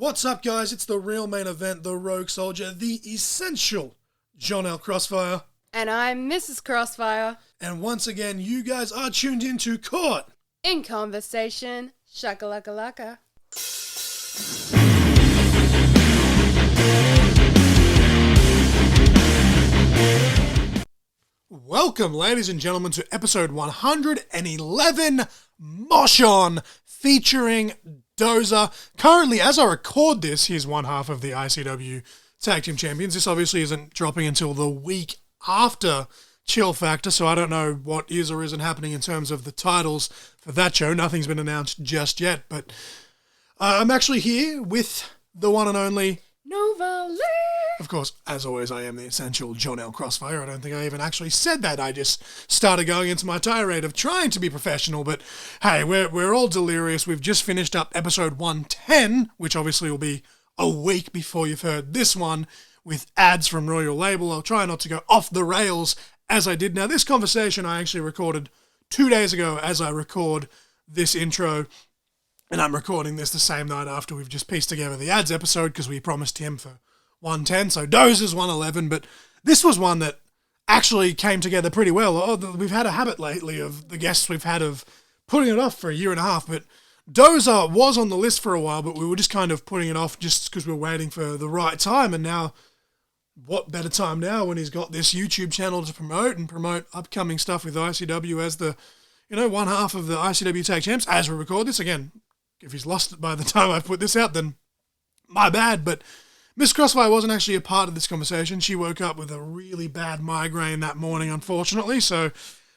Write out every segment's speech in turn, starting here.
What's up, guys? It's the real main event, the Rogue Soldier, the essential John L. Crossfire. And I'm Mrs. Crossfire. And once again, you guys are tuned into Caught in Conversation. Shakalaka-laka. Welcome, ladies and gentlemen, to episode 111, Mosh On, featuring Dozer. Currently, as I record this, he's one half of the ICW Tag Team Champions. This obviously isn't dropping until the week after Chill Factor, so I don't know what is or isn't happening in terms of the titles for that show. Nothing's been announced just yet, but I'm actually here with the one and only Nova Lee. Of course, as always, I am the essential John L. Crossfire. I don't think I even actually said that. I just started going into my tirade of trying to be professional, but hey, we're all delirious. We've just finished up episode 110, which obviously will be a week before you've heard this one, with ads from Royal Label. I'll try not to go off the rails as I did. Now, this conversation I actually recorded 2 days ago as I record this intro, and I'm recording this the same night after we've just pieced together the ads episode because we promised him for 110, so Dozer's 111, but this was one that actually came together pretty well. We've had a habit lately of the guests we've had of putting it off for a year and a half, but Dozer was on the list for a while, but we were just kind of putting it off just because we were waiting for the right time, and now, what better time now when he's got this YouTube channel to promote upcoming stuff with ICW as the, one half of the ICW Tag Champs as we record this. Again, if he's lost it by the time I put this out, then my bad, but Miss Crossfire wasn't actually a part of this conversation. She woke up with a really bad migraine that morning, unfortunately, so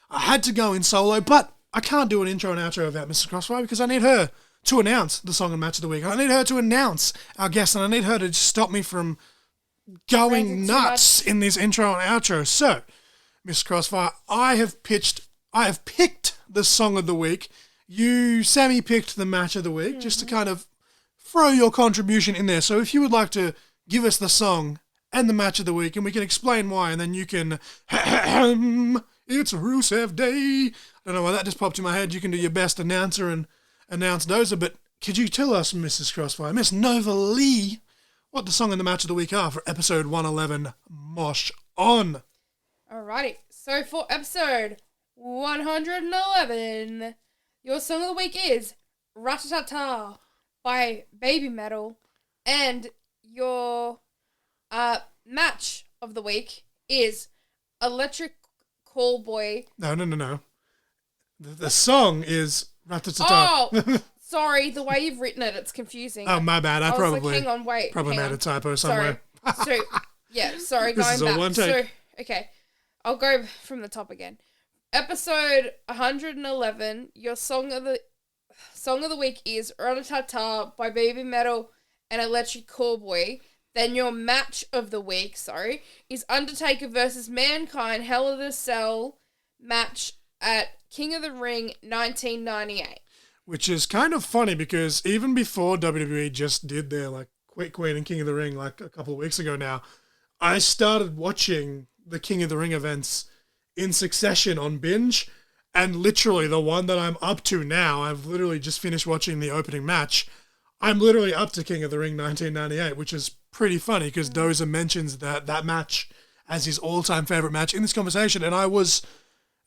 I had to go in solo, but I can't do an intro and outro about Mrs. Crossfire because I need her to announce the song and match of the week. I need her to announce our guest, and I need her to stop me from going nuts in this intro and outro. So, Miss Crossfire, I have picked the song of the week. You semi-picked the match of the week, just to kind of throw your contribution in there. So if you would like to give us the song and the match of the week, and we can explain why, and then you can, it's Rusev Day. I don't know why that just popped in my head. You can do your best announcer and announce Dozer, but could you tell us, Mrs. Crossfire, Miss Nova Lee, what the song and the match of the week are for episode 111, Mosh On? Alrighty, so for episode 111, your song of the week is Ratatata by Baby Metal, and your match of the week is Electric Callboy. No. The song is Ratatata. Oh, sorry, the way you've written it, it's confusing. Oh, my bad. I probably was like, hang on, wait. Probably made a typo somewhere. Sorry, This going is all back. one take. So, okay, I'll go from the top again. Episode 111, your song of the week is Ratatata by Baby Metal and Electric Callboy. Then your match of the week, is Undertaker versus Mankind Hell in a Cell match at King of the Ring 1998. Which is kind of funny because even before WWE just did their Quick Queen and King of the Ring a couple of weeks ago now, I started watching the King of the Ring events in succession on binge. And literally the one that I'm up to now, I've literally just finished watching the opening match. I'm literally up to King of the Ring 1998, which is pretty funny because Dozer mentions that match as his all-time favorite match in this conversation. And I was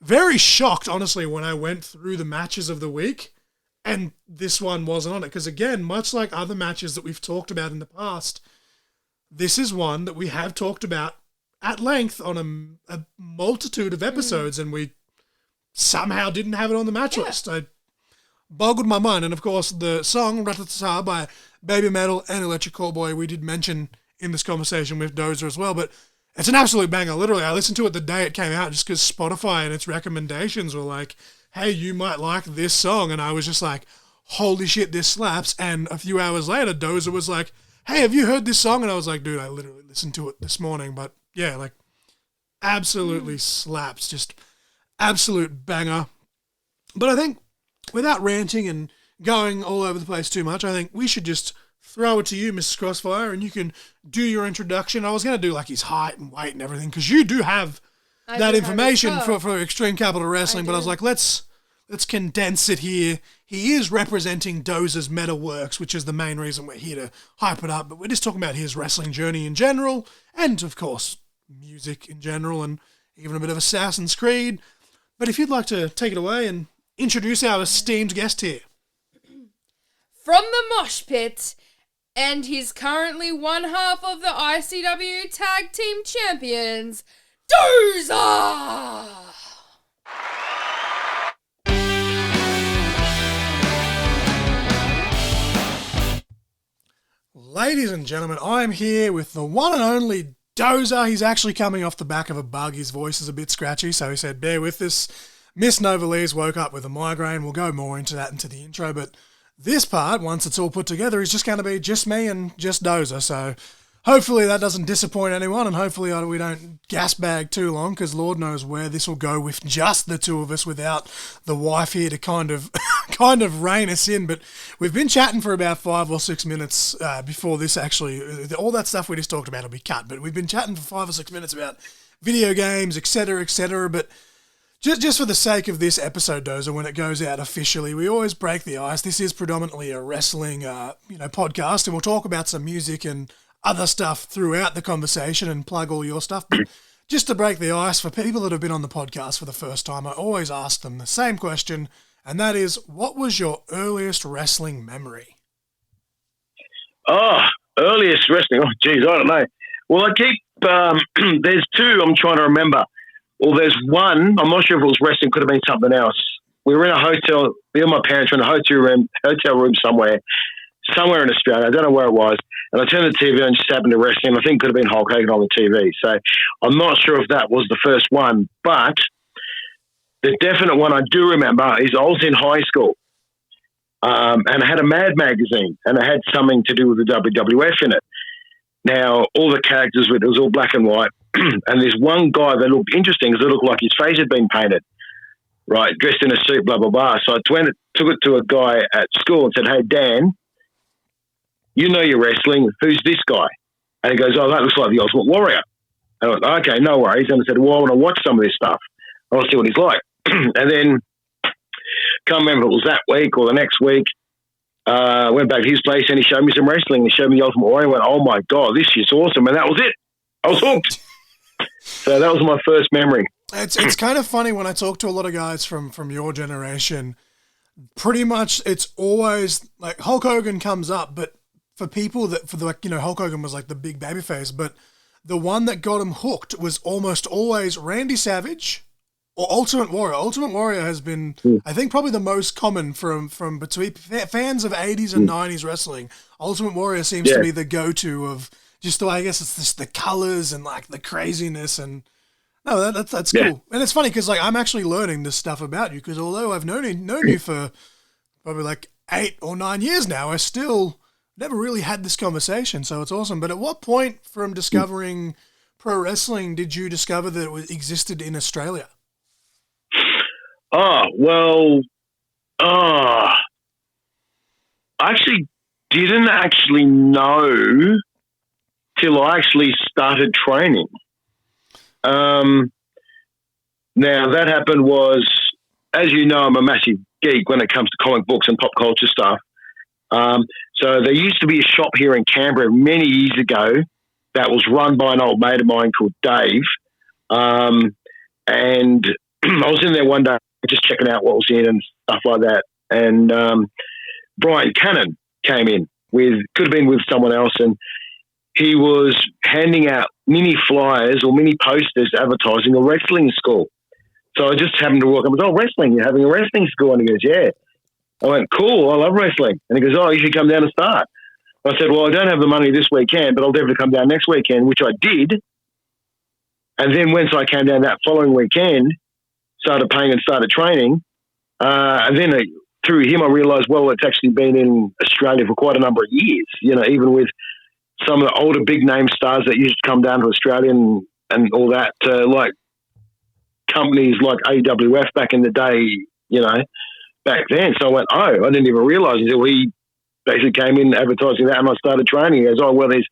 very shocked, honestly, when I went through the matches of the week and this one wasn't on it. Because again, much like other matches that we've talked about in the past, this is one that we have talked about at length on a multitude of episodes, and we somehow didn't have it on the match list. I boggled my mind. And of course, the song Ratatata by Baby Metal and Electric Callboy we did mention in this conversation with Dozer as well, but it's an absolute banger. Literally, I listened to it the day it came out just because Spotify and its recommendations were like, hey, you might like this song. And I was just like, holy shit, this slaps. And a few hours later, Dozer was like, hey, have you heard this song? And I was like, dude, I literally listened to it this morning. But yeah, absolutely slaps. Just absolute banger. But I think without ranting and going all over the place too much, I think we should just throw it to you, Mrs. Crossfire, and you can do your introduction. I was going to do his height and weight and everything because you do have that information for Extreme Capital Wrestling, but I was like, let's let's condense it here. He is representing Dozer's meta works, which is the main reason we're here to hype it up. But we're just talking about his wrestling journey in general, and of course, music in general, and even a bit of Assassin's Creed. But if you'd like to take it away and introduce our esteemed guest here. From the Mosh Pit, and he's currently one half of the ICW Tag Team Champions, Dozer! Ladies and gentlemen, I'm here with the one and only Dozer. He's actually coming off the back of a bug. His voice is a bit scratchy, so he said, bear with us. Miss Novalese woke up with a migraine. We'll go more into that into the intro, but this part, once it's all put together, is just going to be just me and just Dozer. So hopefully that doesn't disappoint anyone, and hopefully we don't gas bag too long, because Lord knows where this will go with just the two of us without the wife here to kind of rein us in. But we've been chatting for about 5 or 6 minutes before this actually. All that stuff we just talked about will be cut, but we've been chatting for 5 or 6 minutes about video games, etc., etc. But just for the sake of this episode, Dozer, when it goes out officially, we always break the ice. This is predominantly a wrestling, podcast, and we'll talk about some music and other stuff throughout the conversation and plug all your stuff. But just to break the ice, for people that have been on the podcast for the first time, I always ask them the same question, and that is, what was your earliest wrestling memory? Oh, earliest wrestling? Oh, geez, I don't know. Well, I keep, there's two I'm trying to remember. Well, there's one, I'm not sure if it was wrestling, could have been something else. We were in a hotel, me and my parents were in a hotel room somewhere in Australia. I don't know where it was. And I turned the TV on, just happened to wrestling. I think it could have been Hulk Hogan on the TV. So I'm not sure if that was the first one. But the definite one I do remember is I was in high school. And I had a Mad magazine. And it had something to do with the WWF in it. Now, all the characters, it was all black and white. And there's one guy that looked interesting because it looked like his face had been painted, right, dressed in a suit, blah, blah, blah. So I took it to a guy at school and said, hey, Dan, you know you're wrestling. Who's this guy? And he goes, oh, that looks like the Ultimate Warrior. And I went, okay, no worries. And I said, well, I want to watch some of this stuff. I want to see what he's like. And then, can't remember if it was that week or the next week, went back to his place and he showed me some wrestling. He showed me the Ultimate Warrior. I went, oh, my God, this is awesome. And that was it. I was hooked. So that was my first memory. It's kind of funny when I talk to a lot of guys from your generation. Pretty much, it's always like Hulk Hogan comes up, but for people Hulk Hogan was like the big babyface, but the one that got him hooked was almost always Randy Savage or Ultimate Warrior. Ultimate Warrior has been, I think, probably the most common from between fans of 80s and 90s wrestling. Ultimate Warrior seems to be the go-to of just the way, I guess it's just the colors and like the craziness, and no, that's cool. And it's funny because like I'm actually learning this stuff about you, because although I've known you for probably like 8 or 9 years now, I still never really had this conversation. So it's awesome. But at what point from discovering pro wrestling did you discover that it existed in Australia? Oh, well, I actually didn't actually know till I actually started training. Now, that happened was, as you know, I'm a massive geek when it comes to comic books and pop culture stuff. So there used to be a shop here in Canberra many years ago that was run by an old mate of mine called Dave. And I was in there one day just checking out what was in and stuff like that. And Brian Cannon came in could have been with someone else, and he was handing out mini flyers or mini posters advertising a wrestling school. So I just happened to walk up and go, oh, wrestling, you're having a wrestling school? And he goes, yeah. I went, cool, I love wrestling. And he goes, oh, you should come down and start. I said, well, I don't have the money this weekend, but I'll definitely come down next weekend, which I did. And then once I came down that following weekend, started paying and started training. And then through him, I realised, well, it's actually been in Australia for quite a number of years, even with some of the older big name stars that used to come down to Australia and all that, like companies like AWF back in the day, back then. So I went, oh, I didn't even realise until he basically came in advertising that, and I started training. He goes, oh, well, there's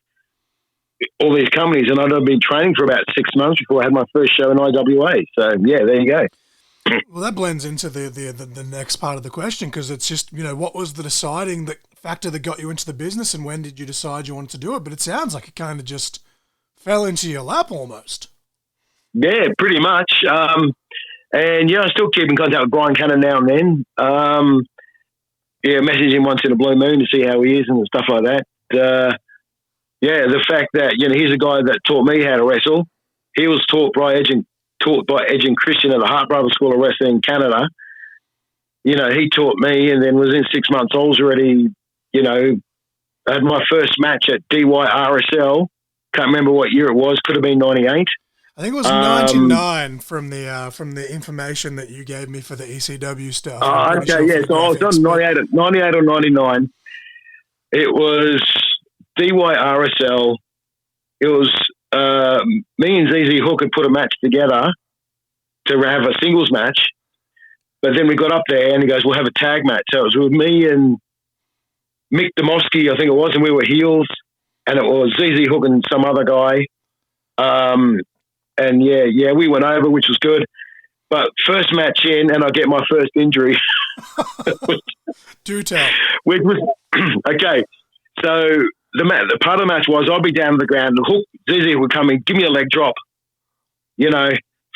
all these companies, and I'd been training for about 6 months before I had my first show in IWA. So, yeah, there you go. Well, that blends into the next part of the question, because it's just, what was the deciding factor that got you into the business, and when did you decide you wanted to do it? But it sounds like it kind of just fell into your lap almost. Yeah, pretty much. And I still keep in contact with Brian Cannon now and then. Message him once in a blue moon to see how he is and stuff like that. The fact that he's a guy that taught me how to wrestle. He was taught by Edge and Christian at the Hart Brothers School of Wrestling in Canada. He taught me, and then within 6 months I was already, I had my first match at DYRSL. Can't remember what year it was. Could have been 98. I think it was 99 from the information that you gave me for the ECW stuff. Oh, okay, yeah. So I was on 98 or 99. It was DYRSL. It was me and ZZ Hook had put a match together to have a singles match. But then we got up there and he goes, we'll have a tag match. So it was with me and Mick Demosky, I think it was, and we were heels. And it was ZZ Hook and some other guy. And we went over, which was good. But first match in, and I get my first injury. Do tell. Which was okay. So the part of the match was I'd be down on the ground. The Hook, ZZ would come in, give me a leg drop.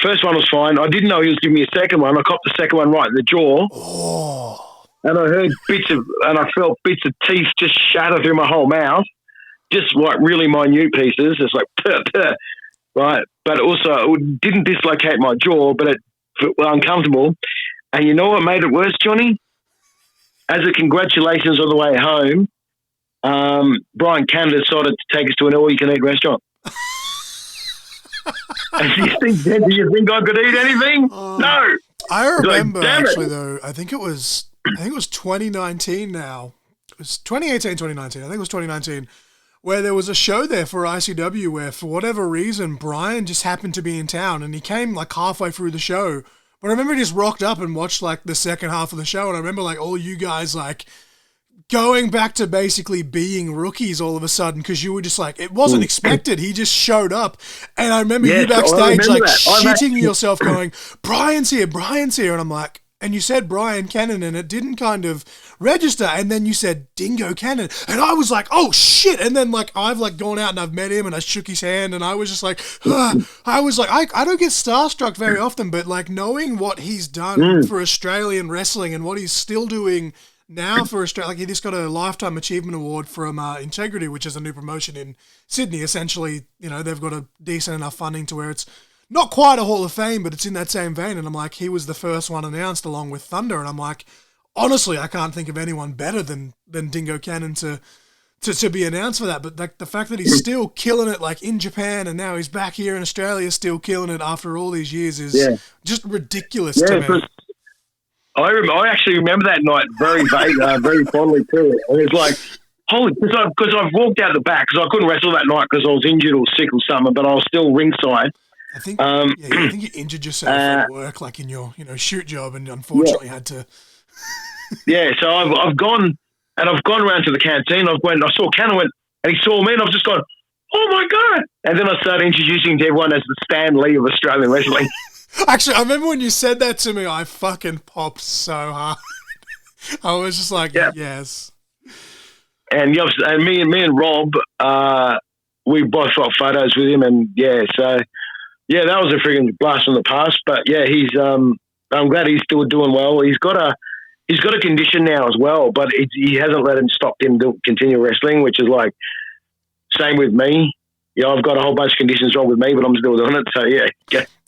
First one was fine. I didn't know he was giving me a second one. I copped the second one right in the jaw. Oh. And I heard I felt bits of teeth just shatter through my whole mouth. Just like really minute pieces. It's like, right. But it didn't dislocate my jaw, but it was uncomfortable. And you know what made it worse, Johnny? As a congratulations on the way home, Brian Canada decided to take us to an all-you-can-eat restaurant. Do you think I could eat anything? No. I remember actually though. I think it was 2019 now. It was 2018, 2019. I think it was 2019. Where there was a show there for ICW where, for whatever reason, Brian just happened to be in town, and he came like halfway through the show. But I remember he just rocked up and watched like the second half of the show, and I remember like all you guys like going back to basically being rookies all of a sudden, because you were just like, it wasn't expected. He just showed up, and I remember you backstage like shitting yourself going, Brian's here, and I'm like, and you said Brian Cannon, and it didn't kind of register, and then you said Dingo Cannon, and I was like, oh shit, and then like I've like gone out and I've met him and I shook his hand, and I was just like, I was like, I don't get starstruck very often, but like knowing what he's done for Australian wrestling and what he's still doing now for Australia, like he just got a Lifetime Achievement Award from Integrity, which is a new promotion in Sydney. Essentially, they've got a decent enough funding to where it's not quite a Hall of Fame, but it's in that same vein. And I'm like, he was the first one announced along with Thunder. And I'm like, honestly, I can't think of anyone better than Dingo Cannon to be announced for that. But like the fact that he's still killing it, like in Japan, and now he's back here in Australia, still killing it after all these years is just ridiculous to me. I actually remember that night very very fondly too. And it's like, holy, because I've walked out the back because I couldn't wrestle that night because I was injured or sick or something, but I was still ringside. I think you injured yourself at work, like in your shoot job, and unfortunately had to. So I've gone around to the canteen. I saw Cannon, and he saw me, and I've just gone, oh my god! And then I started introducing to everyone as the Stan Lee of Australian wrestling. Actually, I remember when you said that to me, I fucking popped so hard. I was just like, yes. And me and Rob, we both got photos with him, and that was a friggin' blast from the past. But he's I'm glad he's still doing well. He's got a condition now as well, but he hasn't let him stop him to continue wrestling, which is like same with me. I've got a whole bunch of conditions wrong with me, but I'm still doing it. So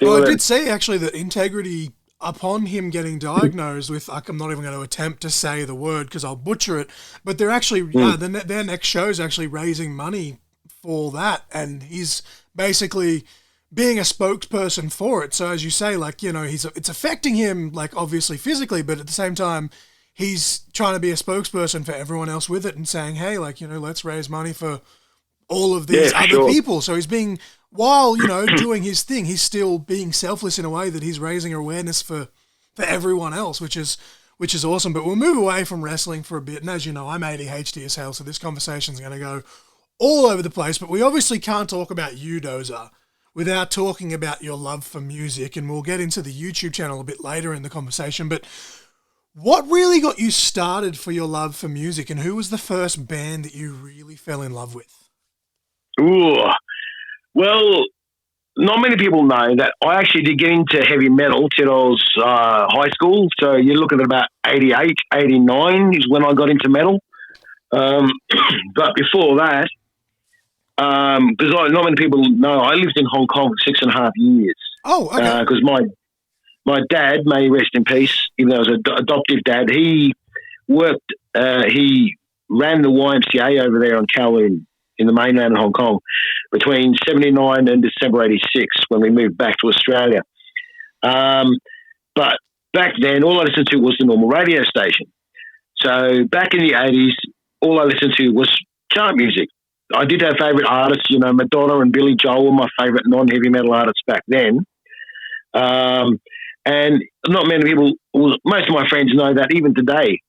Well, I did say actually that Integrity, upon him getting diagnosed with, I'm not even going to attempt to say the word because I'll butcher it, but they're actually their next show is actually raising money for that, and he's basically being a spokesperson for it. So as you say, like, it's affecting him, like, obviously physically, but at the same time, he's trying to be a spokesperson for everyone else with it and saying, hey, like, let's raise money for all of these other people. So he's being, while, doing his thing, he's still being selfless in a way that he's raising awareness for everyone else, which is awesome. But we'll move away from wrestling for a bit. And as you know, I'm ADHD as hell, so this conversation's going to go all over the place. But we obviously can't talk about you, Dozer, without talking about your love for music, and we'll get into the YouTube channel a bit later in the conversation, but what really got you started for your love for music, and who was the first band that you really fell in love with? Ooh, well, not many people know that I actually did get into heavy metal till I was high school. So you're looking at about 88, 89 is when I got into metal. But before that, because not many people know, I lived in Hong Kong for 6.5 years. Oh, okay. Because my dad, may he rest in peace, even though I was an adoptive dad, he ran the YMCA over there on Kowloon in the mainland of Hong Kong between 79 and December 86 when we moved back to Australia. But back then, all I listened to was the normal radio station. So back in the 80s, all I listened to was chart music. I did have favourite artists, Madonna and Billy Joel were my favourite non-heavy metal artists back then. And not many people, most of my friends know that even today,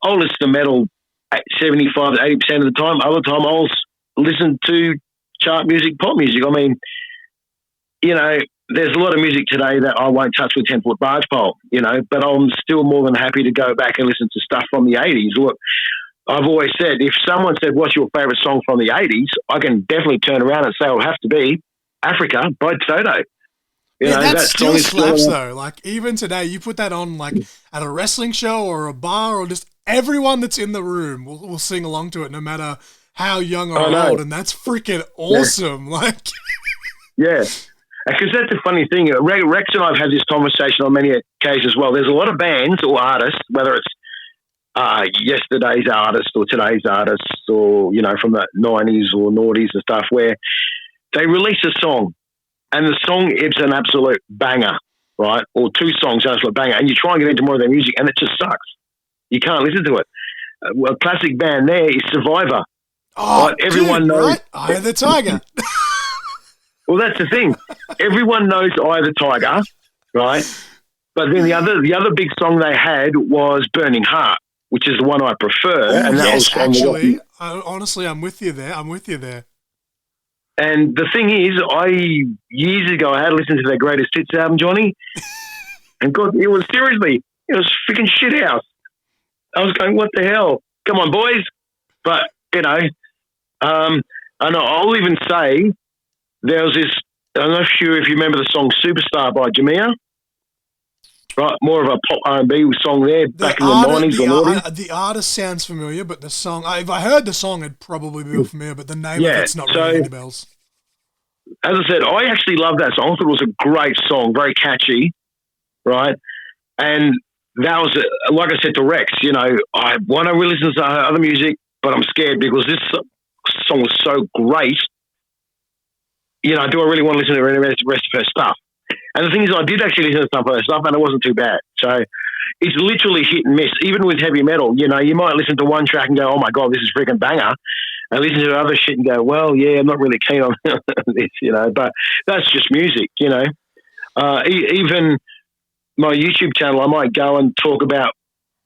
I'll listen to metal 75 to 80% of the time. Other time I'll listen to chart music, pop music. I mean, there's a lot of music today that I won't touch with 10-foot barge pole, but I'm still more than happy to go back and listen to stuff from the 80s. Look, I've always said, if someone said, what's your favourite song from the 80s, I can definitely turn around and say it'll have to be Africa by Toto. That still slaps though. Like even today, you put that on like at a wrestling show or a bar, or just everyone that's in the room will sing along to it, no matter how young or old, and that's freaking awesome. Yeah. Like, yeah, because that's the funny thing. Rex and I've had this conversation on many occasions as well. There's a lot of bands or artists, whether it's yesterday's artist or today's artist, or from the 90s or noughties and stuff, where they release a song. And the song is an absolute banger, right? Or two songs, an absolute banger. And you try and get into more of their music, and it just sucks. You can't listen to it. A classic band there is Survivor. Oh, right? Everyone knows. Right? Eye of the Tiger. Well, that's the thing. Everyone knows Eye of the Tiger, right? But then the other big song they had was Burning Heart, which is the one I prefer. Oh, and that yes, was actually. Honestly, I'm with you there. And the thing is, years ago, I had listened to their Greatest Hits album, Johnny, and God, it was freaking shit house. I was going, what the hell? Come on, boys. But, and I'll even say there was this, I'm not sure if you remember the song Superstar by Jamia. Right, more of a pop R&B song there back in the 90s or 90s. The artist sounds familiar, but the song, if I heard the song, it'd probably be familiar, but the name of it's not ringing any bells. As I said, I actually love that song. I thought it was a great song, very catchy, right? And that was, like I said to Rex, I want to really listen to other music, but I'm scared because this song was so great. Do I really want to listen to the rest of her stuff? And the thing is, I did actually listen to some of her stuff, and it wasn't too bad. So it's literally hit and miss. Even with heavy metal, you might listen to one track and go, oh, my God, this is freaking banger. And listen to other shit and go, well, yeah, I'm not really keen on this, But that's just music, Even my YouTube channel, I might go and talk about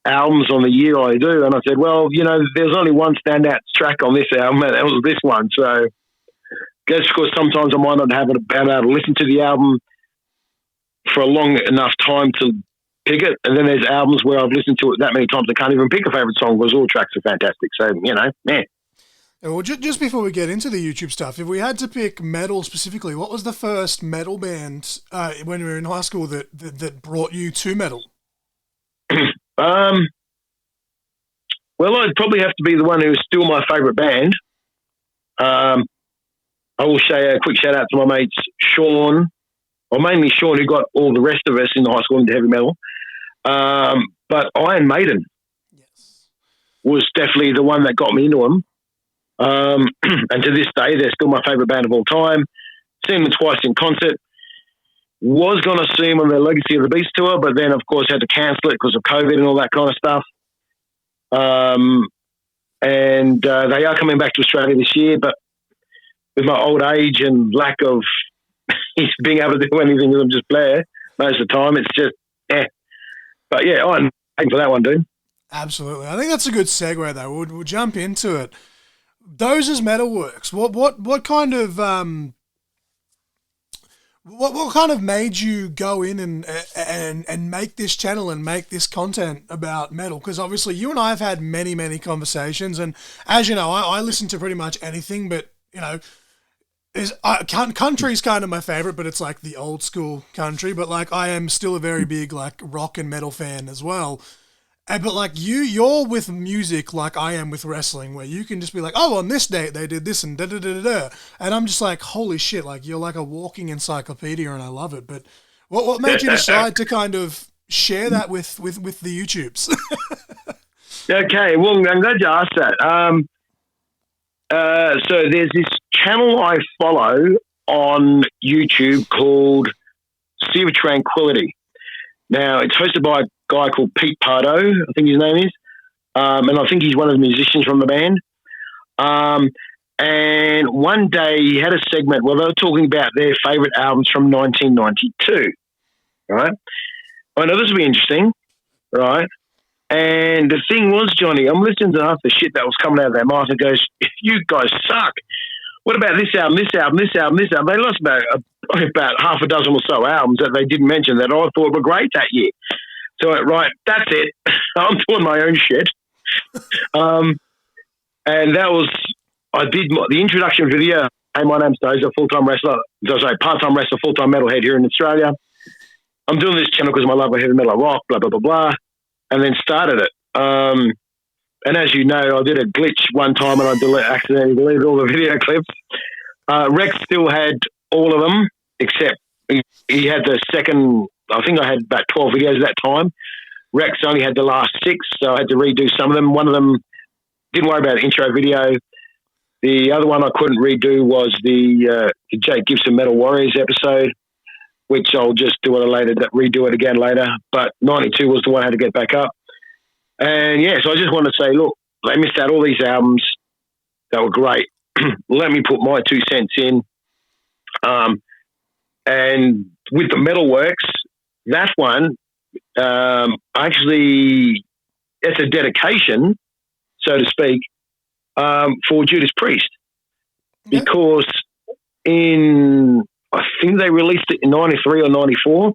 albums on the year I do. And I said, well, there's only one standout track on this album, and that was this one. So that's because sometimes I might not have been able to listen to the album for a long enough time to pick it, and then there's albums where I've listened to it that many times I can't even pick a favourite song because all tracks are fantastic. So, man. Well, just before we get into the YouTube stuff, if we had to pick metal specifically, what was the first metal band when you were in high school that brought you to metal? Well, I'd probably have to be the one who's still my favourite band. I will say a quick shout out to my mates Sean, or mainly Sean, who got all the rest of us in the high school into heavy metal. But Iron Maiden was definitely the one that got me into them. And to this day, they're still my favourite band of all time. Seen them twice in concert. Was going to see them on their Legacy of the Beast tour, but then, of course, had to cancel it because of COVID and all that kind of stuff. And they are coming back to Australia this year, but with my old age and lack of being able to do anything with them, just play most of the time, it's just, But yeah, I'm waiting for that one, dude. Absolutely. I think that's a good segue, though. We'll jump into it. Dozer's Metalworks. What kind of What kind of made you go in and make this channel and make this content about metal? Because obviously you and I have had many conversations, and as you know, I listen to pretty much anything, but you know, country's kind of my favorite, but it's like the old school country. But like I am still a very big like rock and metal fan as well. But like you're with music like I am with wrestling, where you can just be like, oh, on this date they did this and da da da da, and I'm just like, holy shit! Like you're like a walking encyclopedia, and I love it. But what made you decide to kind of share that with the YouTubes? Okay, well, I'm glad you asked that. So there's this channel I follow on YouTube called Sea of Tranquility. Now, it's hosted by a guy called Pete Pardo, I think his name is, and I think he's one of the musicians from the band. And one day he had a segment where they were talking about their favourite albums from 1992, right? I know this will be interesting, right? And the thing was, Johnny, I'm listening to half the shit that was coming out of their mouth and goes, you guys suck. What about this album, this album, this album, this album? They lost about half a dozen or so albums that they didn't mention that I thought were great that year. So, right, that's it. I'm doing my own shit. And that was, I did the introduction video. Hey, my name's Dozer, part-time wrestler, full-time metalhead here in Australia. I'm doing this channel because of my love of heavy metal rock, blah, blah, blah, blah. And then started it. And as you know, I did a glitch one time and I accidentally deleted all the video clips. Rex still had all of them, except he had the second, I think I had about 12 videos at that time. Rex only had the last 6, so I had to redo some of them. One of them, didn't worry about the intro video. The other one I couldn't redo was the Jake Gibson Metal Warriors episode, which I'll just redo it again later. But 92 was the one I had to get back up. And yeah, so I just want to say, look, they missed out all these albums that were great. Let me put my 2 cents in. And with the Metalworks, that one, actually, it's a dedication, so to speak, for Judas Priest. Yeah. Because I think they released it in 93 or 94,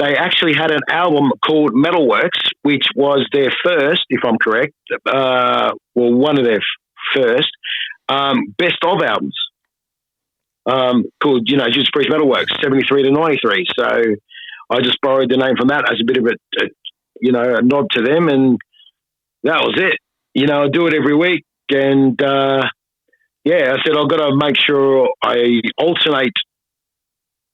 they actually had an album called Metalworks, which was their first, if I'm correct, one of their first best of albums, called, Judas Priest Metalworks, 73 to 93. So I just borrowed the name from that as a bit of a nod to them, and that was it. I do it every week, and I said I've got to make sure I alternate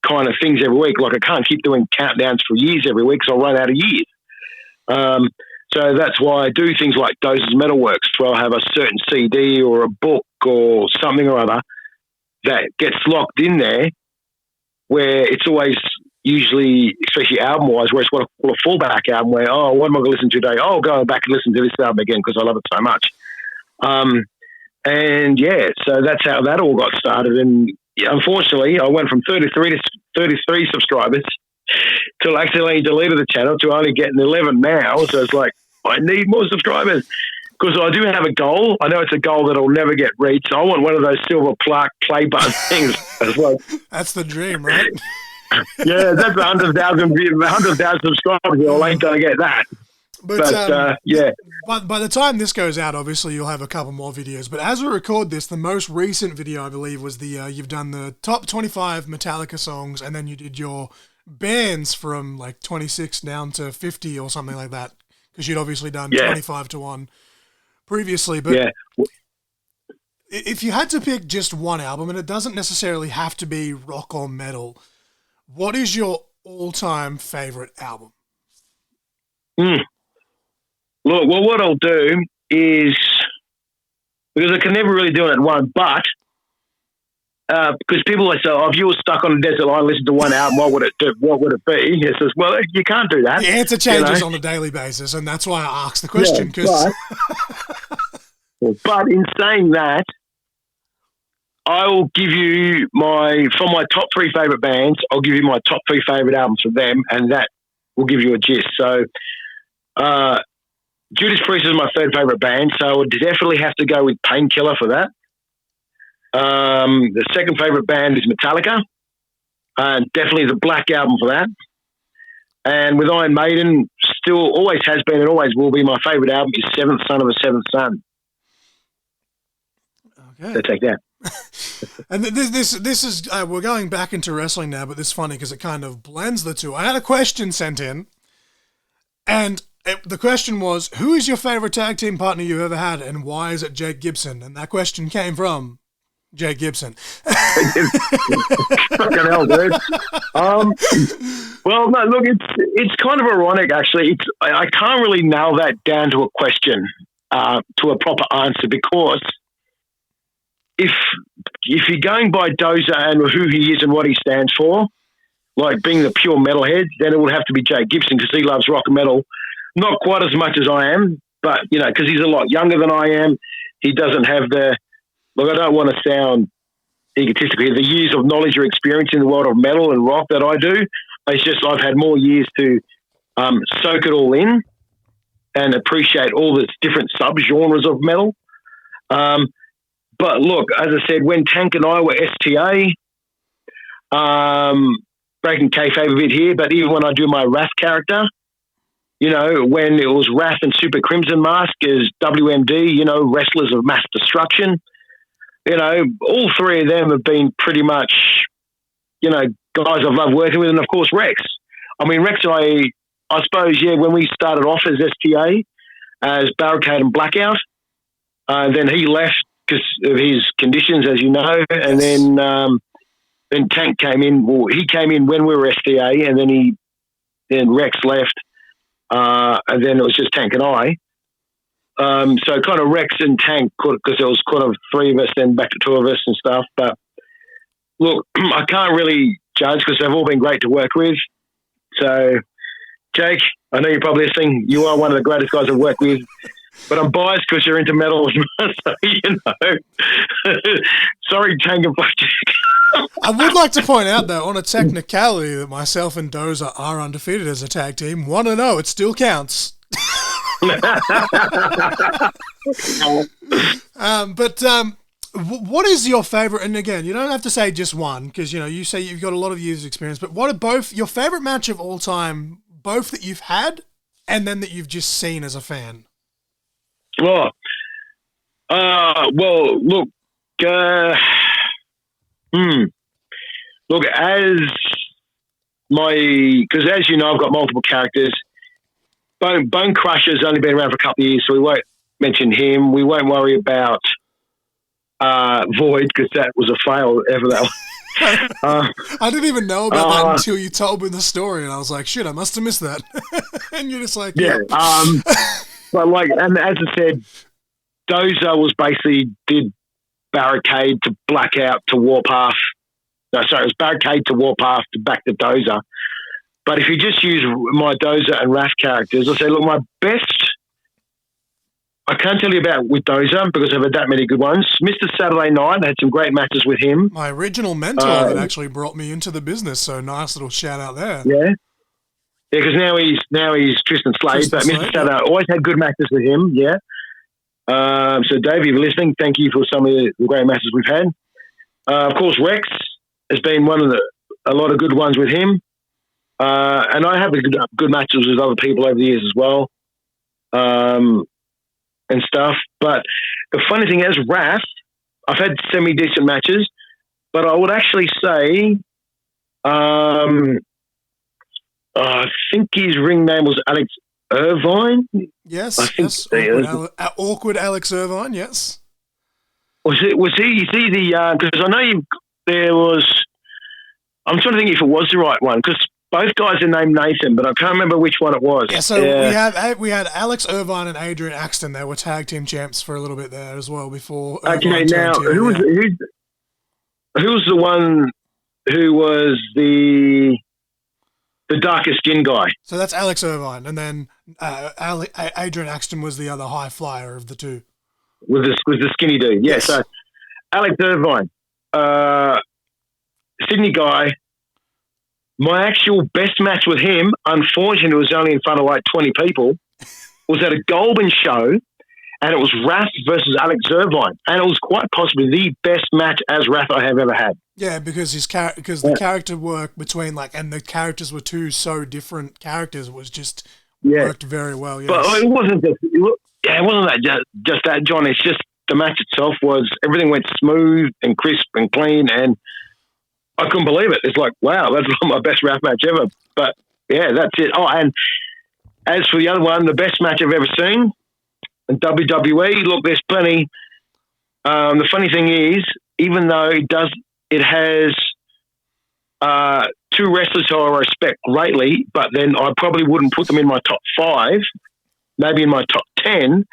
kind of things every week. Like I can't keep doing countdowns for years every week because I'll run out of years. So that's why I do things like Dozer's Metalworks, where I'll have a certain CD or a book or something or other that gets locked in there, where it's always usually, especially album-wise, where it's what I call a fallback album, where, what am I going to listen to today? Oh, I'll go back and listen to this album again because I love it so much. So that's how that all got started. And unfortunately, I went from 33 subscribers till accidentally deleted the channel to only getting 11 now. So it's like, I need more subscribers because I do have a goal. I know it's a goal that I'll never get reached. I want one of those silver plaque play button things as well. That's the dream, right? Yeah, that's 100,000 subscribers. I ain't going to get that. But yeah. But by the time this goes out, obviously you'll have a couple more videos. But as we record this, the most recent video, I believe, was you've done the top 25 Metallica songs, and then you did your bands from like 26 down to 50 or something like that, because you'd obviously done 25 to 1 previously. But if you had to pick just one album, and it doesn't necessarily have to be rock or metal, what is your all-time favorite album? Look, well, what I'll do is, because I can never really do it at one, but because people always say, if you were stuck on a desert line, listen to one album, what would it do? What would it be? It says, well, you can't do that. The answer changes on a daily basis, and that's why I asked the question. But in saying that, I will give you from my top 3 favourite bands, I'll give you my top 3 favourite albums from them, and that will give you a gist. So, Judas Priest is my 3rd favourite band, so I would definitely have to go with Painkiller for that. The 2nd favourite band is Metallica. Definitely the Black Album for that. And with Iron Maiden, still always has been and always will be my favourite album is Seventh Son of a Seventh Son. Okay. So take that. And this is we're going back into wrestling now, but this is funny because it kind of blends the two. I had a question sent in, and the question was, who is your favorite tag team partner you've ever had, and why is it Jake Gibson? And that question came from Jake Gibson. Fucking hell, dude. Well, no, look, it's kind of ironic, actually. I can't really nail that down to a question, to a proper answer, because if you're going by Dozer and who he is and what he stands for, like being the pure metalhead, then it would have to be Jake Gibson because he loves rock and metal. Not quite as much as I am, but, you know, because he's a lot younger than I am. He doesn't have look, I don't want to sound egotistical here, the years of knowledge or experience in the world of metal and rock that I do. It's just I've had more years to soak it all in and appreciate all the different sub-genres of metal. But look, as I said, when Tank and I were STA, breaking kayfabe a bit here, but even when I do my Wrath character, you know, when it was Wrath and Super Crimson Mask as WMD, you know, Wrestlers of Mass Destruction, you know, all three of them have been pretty much, you know, guys I've loved working with, and of course Rex. I mean, Rex, I suppose, yeah, when we started off as STA, as Barricade and Blackout, then he left because of his conditions, as you know, and then Tank came in. Well, he came in when we were STA, and then Rex left, and then it was just Tank and I. So kind of Rex and Tank, because there was kind of three of us, then back to two of us and stuff. But look, I can't really judge because they've all been great to work with. So, Jake, I know you're probably listening. You are one of the greatest guys I've worked with. But I'm biased because you're into metal, so you know. Sorry, Tank and Blackjack. I would like to point out, though, on a technicality, that myself and Dozer are undefeated as a tag team. 1-0, it still counts. What is your favorite? And again, you don't have to say just one because you know you say you've got a lot of years' experience. But what are both your favorite match of all time? Both that you've had, and then that you've just seen as a fan. Well, look, look, because as you know, I've got multiple characters. Bone Crusher's only been around for a couple of years, so we won't mention him. We won't worry about Void because that was a fail, ever that one. I didn't even know about that until you told me the story, and I was like, shit, I must have missed that. And you're just like, yeah. But like, and as I said, Dozer was basically did Barricade to Blackout to Warpath. No, sorry, it was Barricade to Warpath to back to Dozer. But if you just use my Dozer and Wrath characters, I'll say, look, my best, I can't tell you about with Dozer because I've had that many good ones. Mr. Saturday Night, I had some great matches with him. My original mentor that actually brought me into the business, so nice little shout out there. Yeah. Yeah, because now he's Tristan Slade, but Mr. Saturday, always had good matches with him, yeah. So Dave, if you're listening, thank you for some of the great matches we've had. Of course, Rex has been a lot of good ones with him. And I have good matches with other people over the years as well, and stuff. But the funny thing is, Wrath, I've had semi-decent matches, but I would actually say, I think his ring name was Alex Irvine. Yes, I think awkward Alex Irvine. Yes. Was he? Is he the? Because I know there was. I'm trying to think if it was the right one because both guys are named Nathan, but I can't remember which one it was. Yeah, so we had Alex Irvine and Adrian Axton. They were tag team champs for a little bit there as well before. Okay, now who was the one who was the darkest skin guy? So that's Alex Irvine, and then Adrian Axton was the other high flyer of the two. Was the skinny dude? Yeah. Yes. So Alex Irvine, Sydney guy. My actual best match with him, unfortunately, was only in front of like 20 people, was at a Goulburn show, and it was Raph versus Alex Zervine, and it was quite possibly the best match as Raph I have ever had. Yeah, because the character work between and the characters were two so different characters was just worked very well. Yes. But it wasn't just that, John. It's just the match itself was everything went smooth and crisp and clean, and I couldn't believe it. It's like, wow, that's my best Raph match ever. But yeah, that's it. Oh, and as for the other one, the best match I've ever seen in WWE. Look, there's plenty. The funny thing is, even though it has two wrestlers who I respect greatly, but then I probably wouldn't put them in my top 5, maybe in my top 10.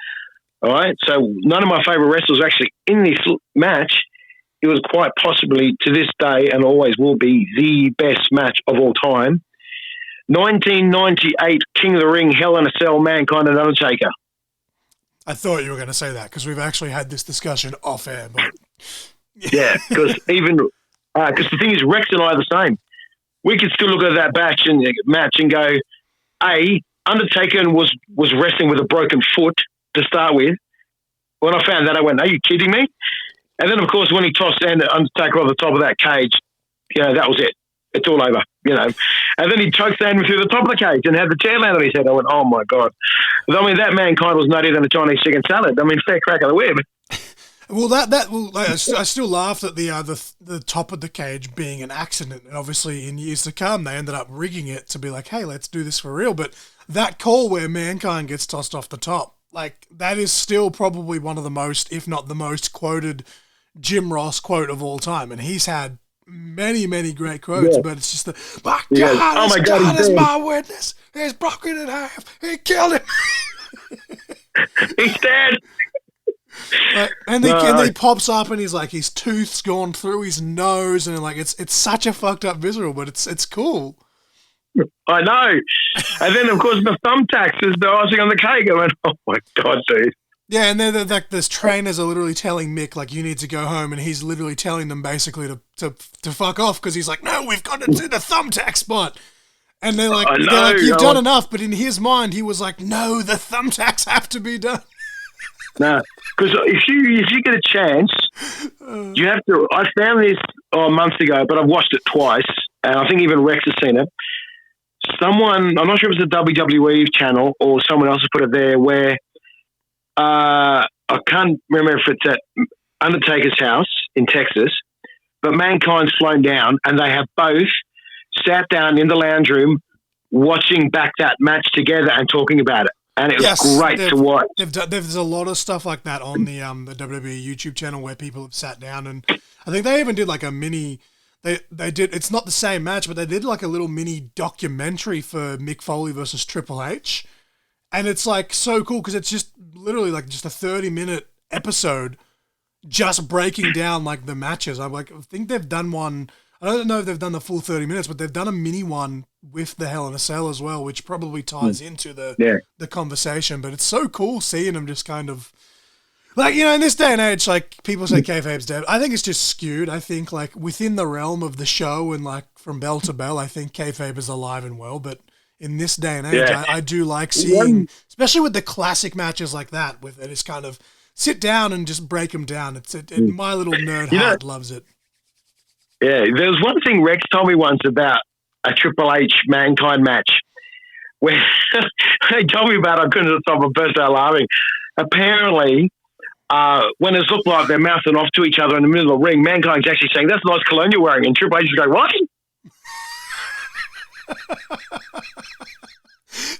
All right, so none of my favourite wrestlers are actually in this match. It was quite possibly, to this day, and always will be, the best match of all time. 1998 King of the Ring, Hell in a Cell, Mankind and Undertaker. I thought you were going to say that because we've actually had this discussion off air. But yeah, because the thing is, Rex and I are the same. We could still look at that match and go, Undertaker was wrestling with a broken foot to start with. When I found that, I went, "Are you kidding me?" And then, of course, when he tossed Undertaker off the top of that cage, that was it. It's all over, And then he choked Sandman through the top of the cage and had the chair land on his head. I went, oh, my God. I mean, that Mankind was nuttier than a Chinese chicken salad. I mean, fair crack of the whip. Well, I still laughed at the top of the cage being an accident. And obviously, in years to come, they ended up rigging it to be like, hey, let's do this for real. But that call where Mankind gets tossed off the top, that is still probably one of the most, if not the most quoted Jim Ross quote of all time. And he's had many, many great quotes, but it's just my God is my witness. He's broken in half. He killed him. He's dead. And then he pops up and he's like, his tooth's gone through his nose, and it's such a fucked up visual, but it's cool. I know. And then, of course, the thumbtacks is the icing on the cake. I went, oh my God, dude. Yeah, and then there's trainers are literally telling Mick, you need to go home, and he's literally telling them basically to fuck off because he's like, no, we've got to do the thumbtack spot. And they're like, you've done enough, but in his mind, he was like, no, the thumbtacks have to be done. No, because if you get a chance, you have to. I found this months ago, but I've watched it twice, and I think even Rex has seen it. Someone, I'm not sure if it's a WWE channel or someone else has put it there, where I can't remember if it's at Undertaker's house in Texas, but Mankind's flown down, and they have both sat down in the lounge room watching back that match together and talking about it. And it was great to watch. There's a lot of stuff like that on the WWE YouTube channel where people have sat down, and I think they even did a mini. They did. It's not the same match, but they did a little mini documentary for Mick Foley versus Triple H, and it's so cool because it's just literally just a 30-minute episode, just breaking down the matches. I think they've done one. I don't know if they've done the full 30 minutes, but they've done a mini one with the Hell in a Cell as well, which probably ties into the conversation. But it's so cool seeing them just kind of in this day and age, people say kayfabe's dead. I think it's just skewed. I think within the realm of the show and from bell to bell, I think kayfabe is alive and well. But in this day and age, I do like seeing, especially with the classic matches like that, with it is kind of sit down and just break them down. My little nerd heart loves it. Yeah, there was one thing Rex told me once about a Triple H Mankind match where he told me about it. I couldn't stop, I burst out laughing. Apparently, when it looked like they're mouthing off to each other in the middle of the ring, Mankind's actually saying, "That's nice cologne you're wearing," and Triple H is going, "What?"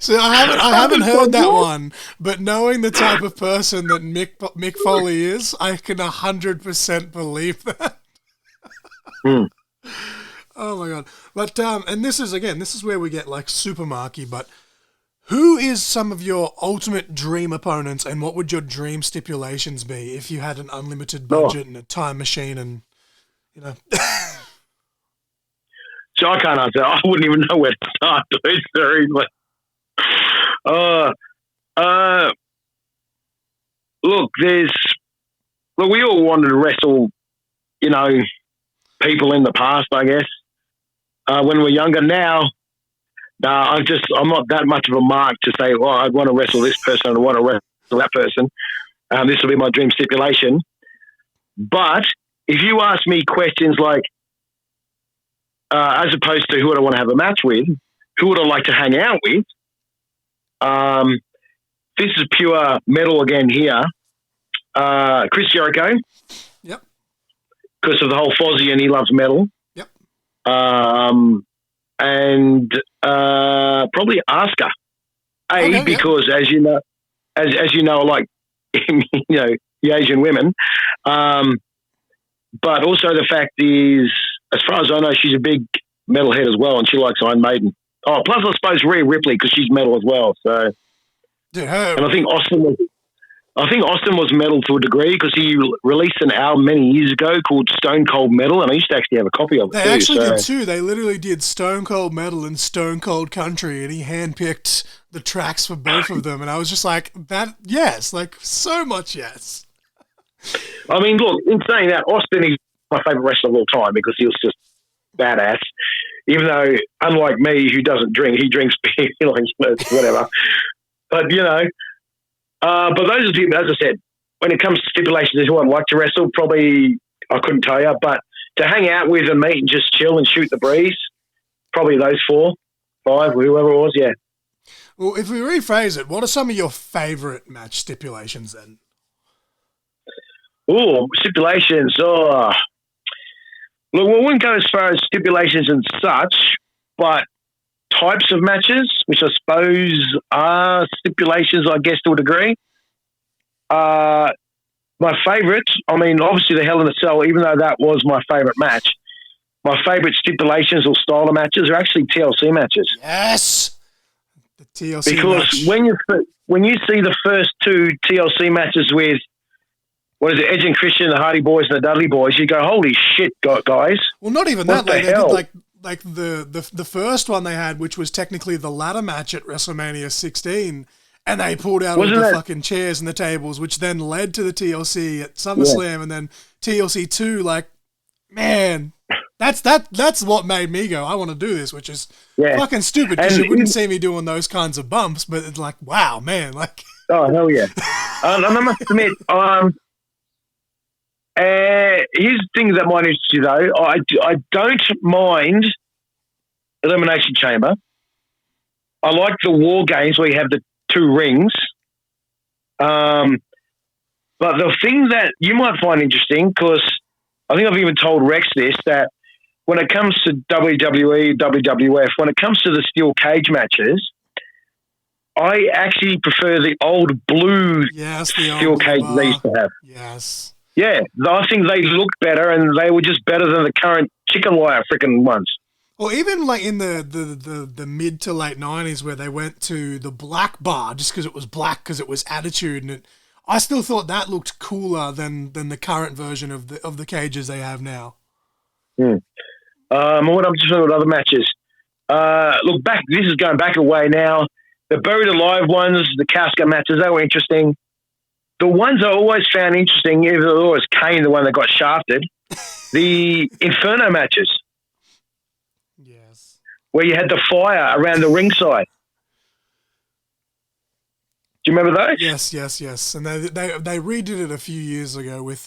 So I haven't heard that one, but knowing the type of person that Mick Foley is, I can 100% believe that. Oh my God. But and this is where we get super marky, but who is some of your ultimate dream opponents, and what would your dream stipulations be if you had an unlimited budget and a time machine and So I can't answer. I wouldn't even know where to start. It's seriously. Look, we all wanted to wrestle, people in the past, I guess, when we're younger. Now, I'm not that much of a mark to say, well, I want to wrestle this person, I want to wrestle that person. This will be my dream stipulation. But if you ask me questions like, as opposed to who would I want to have a match with, who would I like to hang out with, this is pure metal again here. Chris Jericho. Yep. Because of the whole Fozzy and he loves metal. Yep. And probably Asuka. Because as you know, I like the Asian women. But also the fact is, as far as I know, she's a big metalhead as well, and she likes Iron Maiden. Oh, plus I suppose Rhea Ripley because she's metal as well. So, dude, and I think Austin was metal to a degree because he released an album many years ago called Stone Cold Metal, and I used to actually have a copy of it. They actually did too. They literally did Stone Cold Metal and Stone Cold Country, and he handpicked the tracks for both of them, and I was just like, that, yes, like so much yes. I mean, look, in saying that, Austin is my favourite wrestler of all time because he was just badass. Even though, unlike me, who doesn't drink, he drinks beer, whatever. But, but those are the, as I said, when it comes to stipulations who I'd like to wrestle, probably I couldn't tell you, but to hang out with and meet and just chill and shoot the breeze, probably those 4, 5, whoever it was, yeah. Well, if we rephrase it, what are some of your favourite match stipulations then? Oh, stipulations. Oh, look, we wouldn't go as far as stipulations and such, but types of matches, which I suppose are stipulations, I guess, to a degree. My favourite, I mean, obviously the Hell in a Cell, even though that was my favourite match, my favourite stipulations or style of matches are actually TLC matches. Yes! The TLC because match. when you see the first 2 TLC matches with, what is it, Edge and Christian, the Hardy Boys and the Dudley Boys, you go, holy shit, guys. Well, not even what that. Like, the hell? They did like the first one they had, which was technically the ladder match at WrestleMania 16, and they pulled out all the fucking chairs and the tables, which then led to the TLC at SummerSlam, and then TLC 2, like, man, that's what made me go, I want to do this, which is fucking stupid, because you wouldn't see me doing those kinds of bumps, but it's like, wow, man, like. Oh, hell yeah. And I must admit, here's the thing that might interest you, though. I don't mind Elimination Chamber. I like the War Games where you have the 2 rings. But the thing that you might find interesting, because I think I've even told Rex this, that when it comes to WWE, WWF, when it comes to the steel cage matches, I actually prefer the old blue steel cage they used to have. Yes. Yeah, I think they look better, and they were just better than the current chicken wire freaking ones. Or even like in the mid to late 90s where they went to the black bar just because it was black, because it was Attitude, and I still thought that looked cooler than the current version of the cages they have now. What I'm just with other matches. Look back. This is going back a way now. The Buried Alive ones, the casket matches, they were interesting. The ones I always found interesting, even though it was Kane, the one that got shafted, the Inferno matches. Yes. Where you had the fire around the ringside. Do you remember those? Yes. And they redid it a few years ago with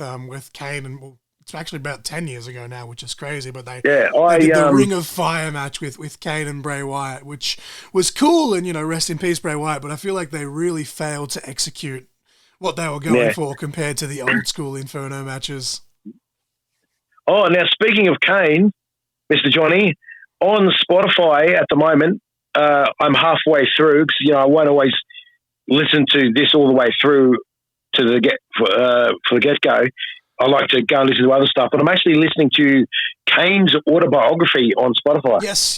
Kane, and well, it's actually about 10 years ago now, which is crazy, but they did the Ring of Fire match with Kane and Bray Wyatt, which was cool, and, rest in peace, Bray Wyatt, but I feel like they really failed to execute what they were going for compared to the old school Inferno matches. Oh, now speaking of Kane, Mr. Johnny, on Spotify at the moment, I'm halfway through because I won't always listen to this all the way through to for the get-go. I like to go and listen to other stuff, but I'm actually listening to Kane's autobiography on Spotify. Yes.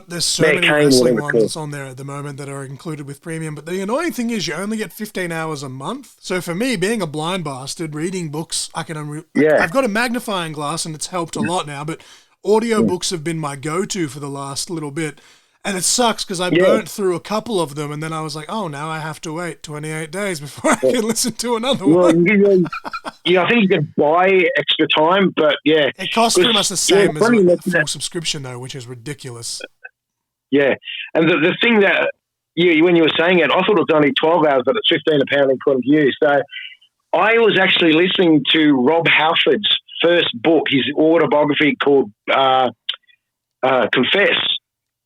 There's so many wrestling ones on there at the moment that are included with premium, but the annoying thing is you only get 15 hours a month. So for me, being a blind bastard, reading books, I've got a magnifying glass and it's helped a lot now, but audiobooks have been my go-to for the last little bit. And it sucks because I burnt through a couple of them, and then I was like, oh, now I have to wait 28 days before I can listen to another one. I think you can buy extra time, but yeah. It costs pretty much the same as a full subscription, though, which is ridiculous. Yeah. And the thing that, when you were saying it, I thought it was only 12 hours, but it's 15 apparently according to you. So I was actually listening to Rob Halford's first book, his autobiography called Confess,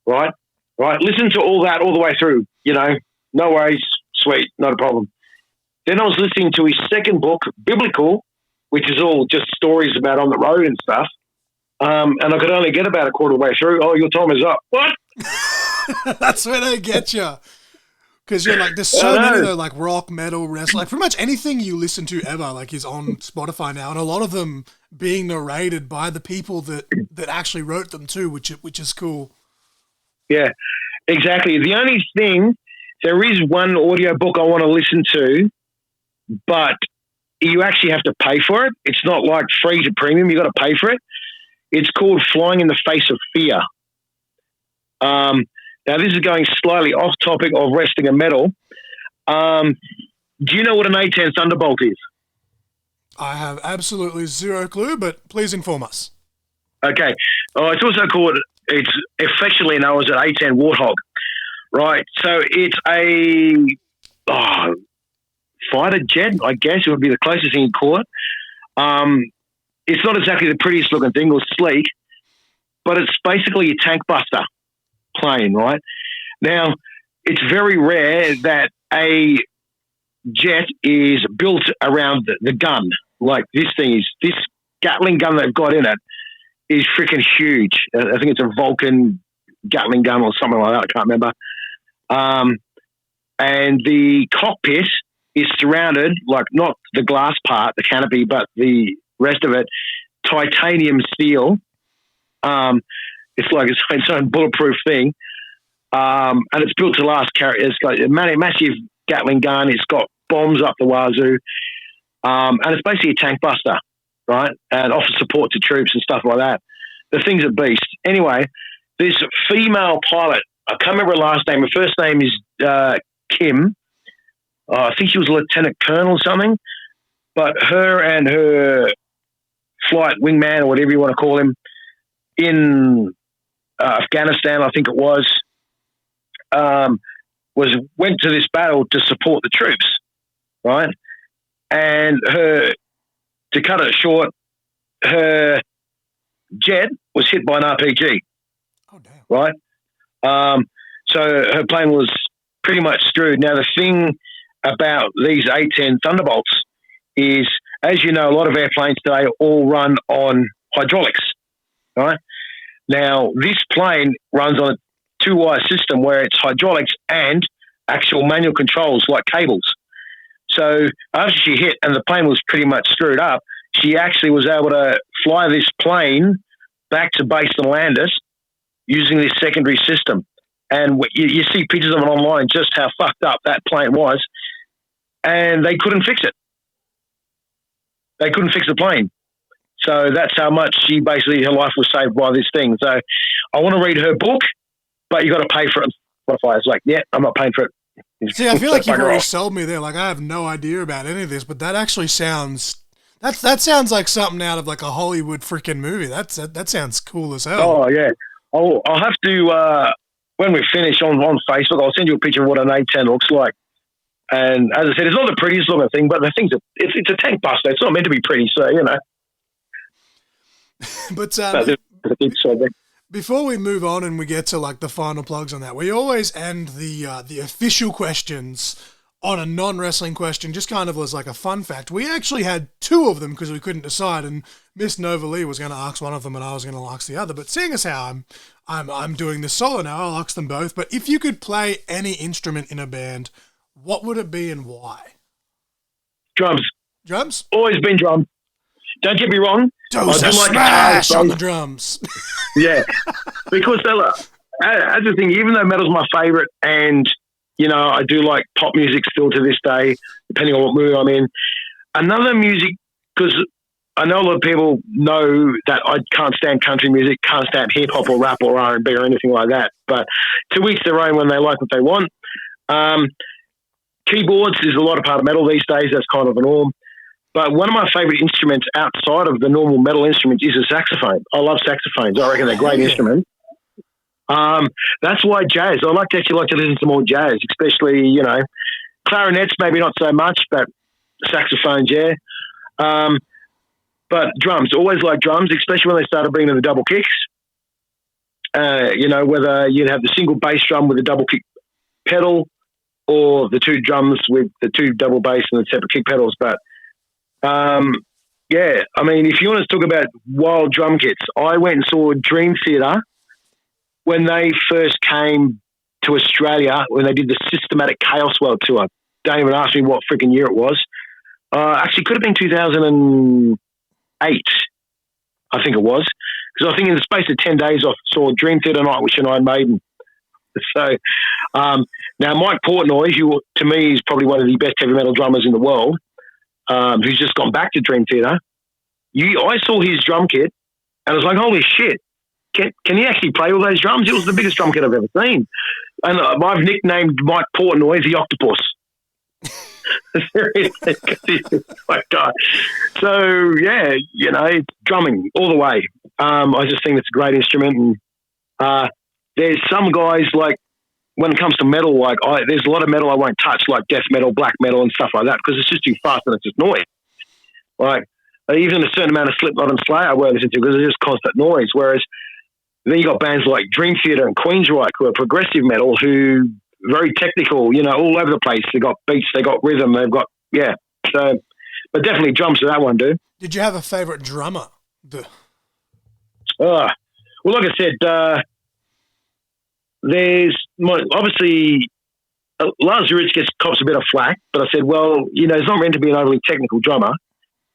right? Right. Listen to all that all the way through, no worries, sweet, not a problem. Then I was listening to his second book, Biblical, which is all just stories about on the road and stuff. And I could only get about a quarter of the way through. Oh, your time is up. What? That's where they get you. Because you're like, there's so many though, like rock, metal, wrestling, like pretty much anything you listen to ever, like is on Spotify now, and a lot of them being narrated by the people that actually wrote them too, which is cool. Yeah, exactly. The only thing, there is one audio book I want to listen to, but you actually have to pay for it. It's not like free to premium. You got to pay for it. It's called Flying in the Face of Fear. Now, this is going slightly off topic of wrestling and metal. Do you know what an A10 Thunderbolt is? I have absolutely zero clue, but please inform us. Okay. It's also called, it's affectionately known as an A10 Warthog, right? So it's a fighter jet, I guess it would be the closest thing you'd call it. It's not exactly the prettiest looking thing or sleek, but it's basically a tank buster plane, right? Now, it's very rare that a jet is built around the gun. Like this Gatling gun they've got in it is freaking huge. I think it's a Vulcan Gatling gun or something like that. I can't remember. And the cockpit is surrounded, like not the glass part, the canopy, but the rest of it, titanium steel. It's like its own bulletproof thing. And it's built to last. It's got a massive Gatling gun. It's got bombs up the wazoo. And it's basically a tank buster, right? And offers support to troops and stuff like that. The thing's a beast. Anyway, this female pilot, I can't remember her last name. Her first name is Kim. I think she was a lieutenant colonel or something. But her and her flight wingman, or whatever you want to call him, in Afghanistan, I think it was went to this battle to support the troops, right? And to cut it short, her jet was hit by an RPG. Oh, damn. Right? So her plane was pretty much screwed. Now, the thing about these A-10 Thunderbolts is, as you know, a lot of airplanes today all run on hydraulics, right? Now, this plane runs on a two-wire system where it's hydraulics and actual manual controls like cables. So after she hit and the plane was pretty much screwed up, she actually was able to fly this plane back to base and land it using this secondary system. And you see pictures of it online, just how fucked up that plane was. And they couldn't fix it. They couldn't fix the plane. So that's how much her life was saved by this thing. So I want to read her book, but you got to pay for it. Spotify is like, yeah, I'm not paying for it. See, I feel like you've already sold me there. Like, I have no idea about any of this, but that actually sounds... That sounds like something out of like a Hollywood freaking movie. That sounds cool as hell. Oh, yeah. I'll have to, when we finish on Facebook, I'll send you a picture of what an A10 looks like. And as I said, it's not the prettiest looking thing, but the thing's it's a tank buster. It's not meant to be pretty, so, you know. But before we move on and we get to like the final plugs on that, we always end the official questions on a non-wrestling question, just kind of as like a fun fact. We actually had two of them because we couldn't decide, and Miss Nova Lee was going to ask one of them and I was going to ask the other. But seeing as how I'm doing this solo now, I'll ask them both. But if you could play any instrument in a band, what would it be and why? Drums. Drums? Always been drums. Don't get me wrong. Dozer smash on the drums. Yeah. Because as a thing, even though metal's my favourite and, you know, I do like pop music still to this day, depending on what mood I'm in. Another music, because I know a lot of people know that I can't stand country music, can't stand hip-hop or rap or R&B or anything like that. But to each their own when they like what they want. Keyboards is a lot of part of metal these days. That's kind of the norm. But one of my favourite instruments outside of the normal metal instruments is a saxophone. I love saxophones. I reckon they're great instruments. That's why jazz. I actually like to listen to more jazz, especially, clarinets maybe not so much, but saxophones, yeah. But drums, always like drums, especially when they started bringing in the double kicks. Whether you'd have the single bass drum with a double kick pedal or the two drums with the two double bass and the separate kick pedals. But, if you want to talk about wild drum kits, I went and saw Dream Theater when they first came to Australia, when they did the Systematic Chaos World Tour. Don't even ask me what freaking year it was. Actually, could have been 2008, I think it was. Because I think in the space of 10 days, I saw Dream Theater, Nightwish and Iron Maiden. So, now Mike Portnoy, who to me is probably one of the best heavy metal drummers in the world, who's just gone back to Dream Theater. I saw his drum kit, and I was like, holy shit, can he actually play all those drums? It was the biggest drum kit I've ever seen. And I've nicknamed Mike Portnoy the Octopus. My God. So, yeah, drumming all the way. I just think it's a great instrument. And there's some guys, like, when it comes to metal, like, there's a lot of metal I won't touch, like death metal, black metal, and stuff like that, because it's just too fast and it's just noise. Like, even a certain amount of Slipknot and Slayer I won't listen to because it's just constant noise. Whereas then you got bands like Dream Theater and Queensryche, who are progressive metal, who very technical, all over the place. They got beats, they got rhythm, they've got, yeah. So, but definitely drums to that one, dude. Did you have a favorite drummer? Well, like I said, obviously Lars Ulrich cops a bit of flack, but I said, well, he's not meant to be an overly technical drummer.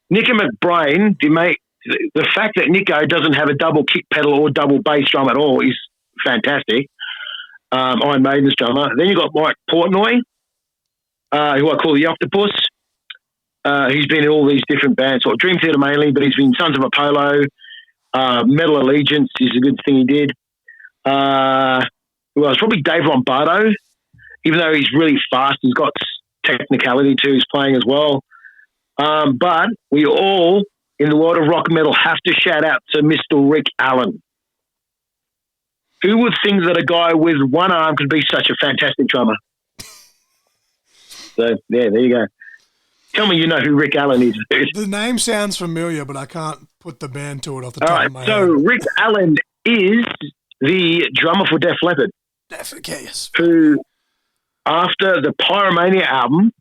Nico McBrain, the fact that Nico doesn't have a double kick pedal or double bass drum at all is fantastic. Iron Maiden's drummer. Then you got Mike Portnoy, who I call the Octopus. He's been in all these different bands, or Dream Theater mainly, but he's been Sons of Apollo, Metal Allegiance is a good thing he did. Who else? Probably Dave Lombardo, even though he's really fast, he's got technicality to his playing as well. But we all, in the world of rock metal, have to shout out to Mr. Rick Allen. Who would think that a guy with one arm could be such a fantastic drummer? So, yeah, there you go. Tell me you know who Rick Allen is, dude. The name sounds familiar, but I can't put the band to it off the top of my head. So Rick Allen is the drummer for Def Leppard. Yes. Who, after the Pyromania album,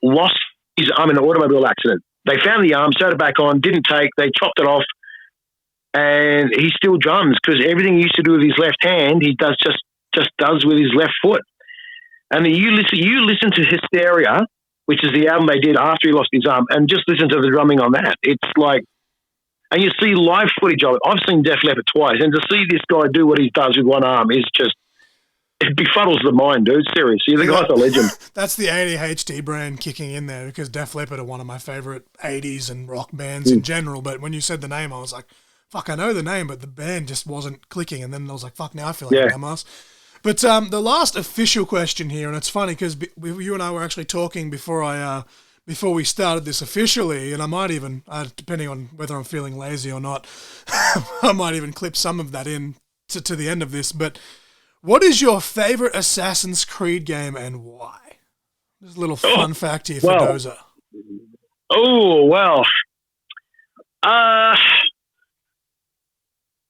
lost his arm in an automobile accident. They found the arm, sewed it back on, didn't take, they chopped it off, and he still drums because everything he used to do with his left hand, he does just does with his left foot. And you listen to Hysteria, which is the album they did after he lost his arm, and just listen to the drumming on that. It's like, and you see live footage of it. I've seen Def Leppard twice, and to see this guy do what he does with one arm is just, it befuddles the mind, dude. Seriously, the guy's a legend. That's the ADHD brand kicking in there, because Def Leppard are one of my favorite 80s and rock bands in general. But when you said the name, I was like, fuck, I know the name, but the band just wasn't clicking. And then I was like, fuck, now I feel like a dumbass. But the last official question here, and it's funny because you and I were actually talking before we started this officially, and I might even, depending on whether I'm feeling lazy or not, I might even clip some of that in to the end of this. But what is your favorite Assassin's Creed game and why? There's a little fun fact here for Dozer. Oh, well.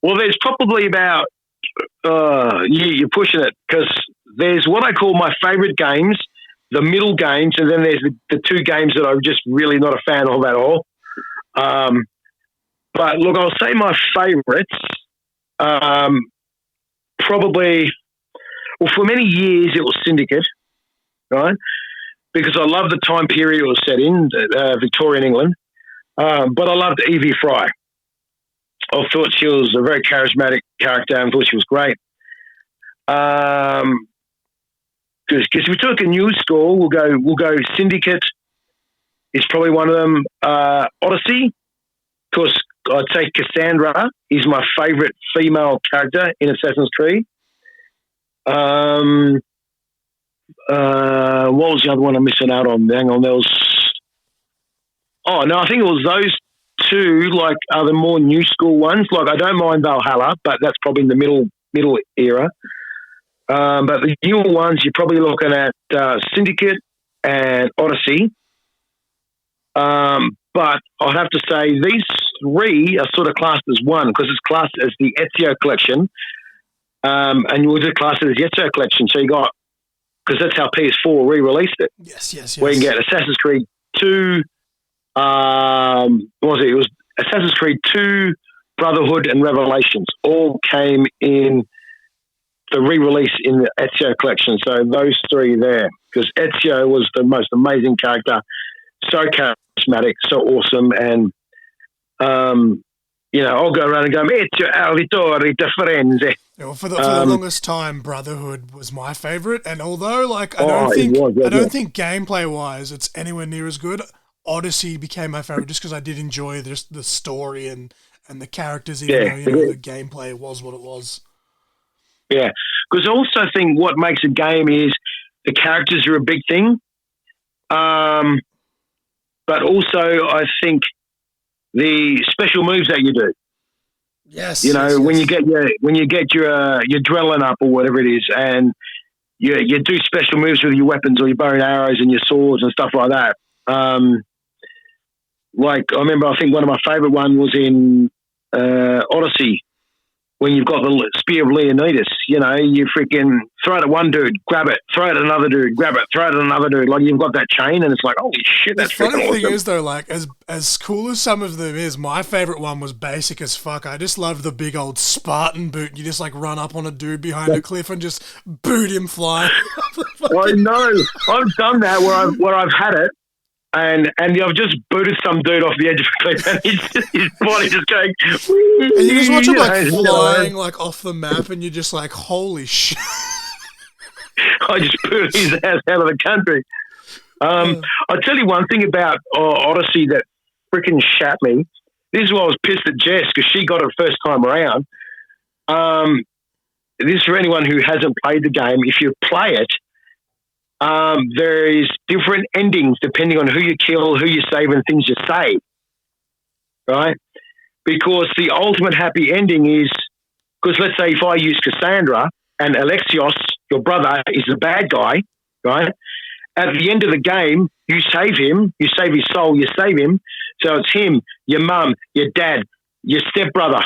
Well, there's probably about, you're pushing it, because there's what I call my favorite games, the middle games, and then there's the two games that I'm just really not a fan of at all. But look, I'll say my favorites, probably, well, for many years it was Syndicate, right? Because I love the time period it was set in, Victorian England. But I loved Evie Fry. I thought she was a very charismatic character and thought she was great. Because if we took a new school, we'll go Syndicate. It's probably one of them. Odyssey, because I'd say Cassandra is my favourite female character in Assassin's Creed. What was the other one I'm missing out on? Hang on, there was... Oh, no, I think it was those two are the more new school ones. Like, I don't mind Valhalla, but that's probably in the middle era. But the newer ones, you're probably looking at Syndicate and Odyssey. But I'd have to say these three are sort of classed as one because it's classed as the Ezio collection. And you would class it as the Ezio collection. So you got, because that's how PS4 re-released it. Yes. Where you can get Assassin's Creed 2, what was it? It was Assassin's Creed 2, Brotherhood, and Revelations all came in the re-release in the Ezio collection. So those three there, because Ezio was the most amazing character, so charismatic, so awesome, and I'll go around and go, Ezio Auditore de Firenze. Yeah, well, for the longest time, Brotherhood was my favorite, and although I don't think gameplay wise it's anywhere near as good, Odyssey became my favorite just because I did enjoy just the story and the characters, even though the gameplay was what it was. Yeah, because I also think what makes a game is the characters are a big thing, but also I think the special moves that you do. Yes. When you get your adrenaline up or whatever it is, and you do special moves with your weapons or your bow and arrows and your swords and stuff like that. I remember, I think one of my favourite one was in Odyssey, when you've got the Spear of Leonidas. You freaking throw it at one dude, grab it, throw it at another dude, grab it, throw it at another dude. Like, you've got that chain, and it's like, holy shit, that's freaking awesome. The funny thing is, though, as cool as some of them is, my favourite one was basic as fuck. I just loved the big old Spartan boot. You just, run up on a dude behind a cliff and just boot him flying. I know. I've done that where I've had it, and I've just booted some dude off the edge of a cliff, and his body just going. And you just watch him flying off the map, and you're just like, holy shit! I just booted his ass out of the country. I'll tell you one thing about Odyssey that freaking shat me. This is why I was pissed at Jess, because she got it first time around. This is for anyone who hasn't played the game. If you play it, there is different endings depending on who you kill, who you save, and things you save, right? Because the ultimate happy ending is, because let's say if I use Cassandra and Alexios, your brother, is the bad guy, right? At the end of the game, you save him, you save his soul, you save him. So it's him, your mum, your dad, your stepbrother,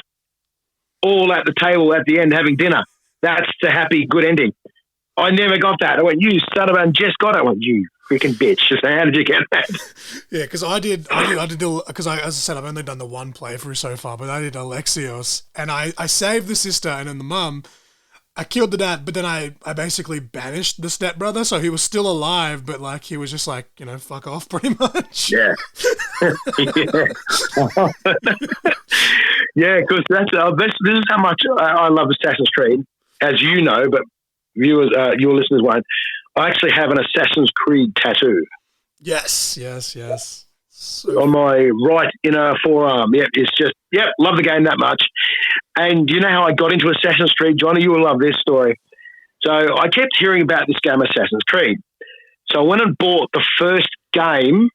all at the table at the end having dinner. That's the happy, good ending. I never got that. I went, you son of a, and Jess got it. I went, you freaking bitch. Just how did you get that? Yeah, because I did, because as I said, I've only done the one playthrough so far, but I did Alexios, and I saved the sister and then the mum. I killed the dad, but then I basically banished the stepbrother, so he was still alive, but he was just fuck off pretty much. Yeah. Yeah, because this is how much I love Assassin's Creed, as you know, but viewers, your listeners won't. I actually have an Assassin's Creed tattoo. Yes. So on my right inner forearm. Love the game that much. And you know how I got into Assassin's Creed, Johnny? You will love this story. So I kept hearing about this game, Assassin's Creed. So I went and bought the first game,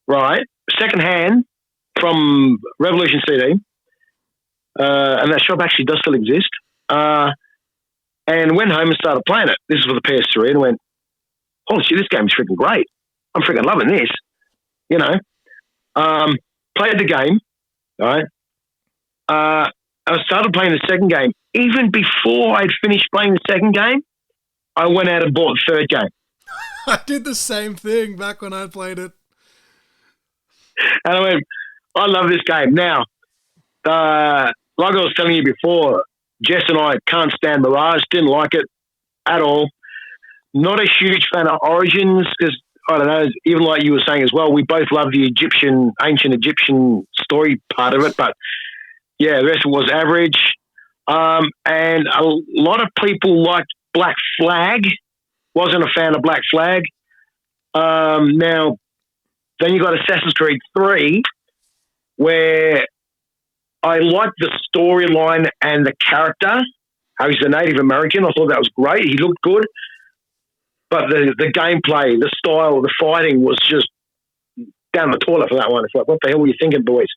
right, secondhand from Revolution CD. And that shop actually does still exist. And went home and started playing it. This is for the PS3, and went, holy shit, this game is freaking great. I'm freaking loving this. Played the game, right? I started playing the second game. Even before I'd finished playing the second game, I went out and bought the third game. I did the same thing back when I played it. And I went, I love this game. Now, like I was telling you before, Jess and I can't stand Mirage, didn't like it at all. Not a huge fan of Origins because, I don't know, even like you were saying as well, we both love the ancient Egyptian story part of it, but yeah, the rest of it was average. And a lot of people liked Black Flag. Wasn't a fan of Black Flag. Now, then you got Assassin's Creed 3, where I liked the storyline and the character. How he's a Native American. I thought that was great. He looked good. But the gameplay, the style, the fighting was just down the toilet for that one. It's like, what the hell were you thinking, boys?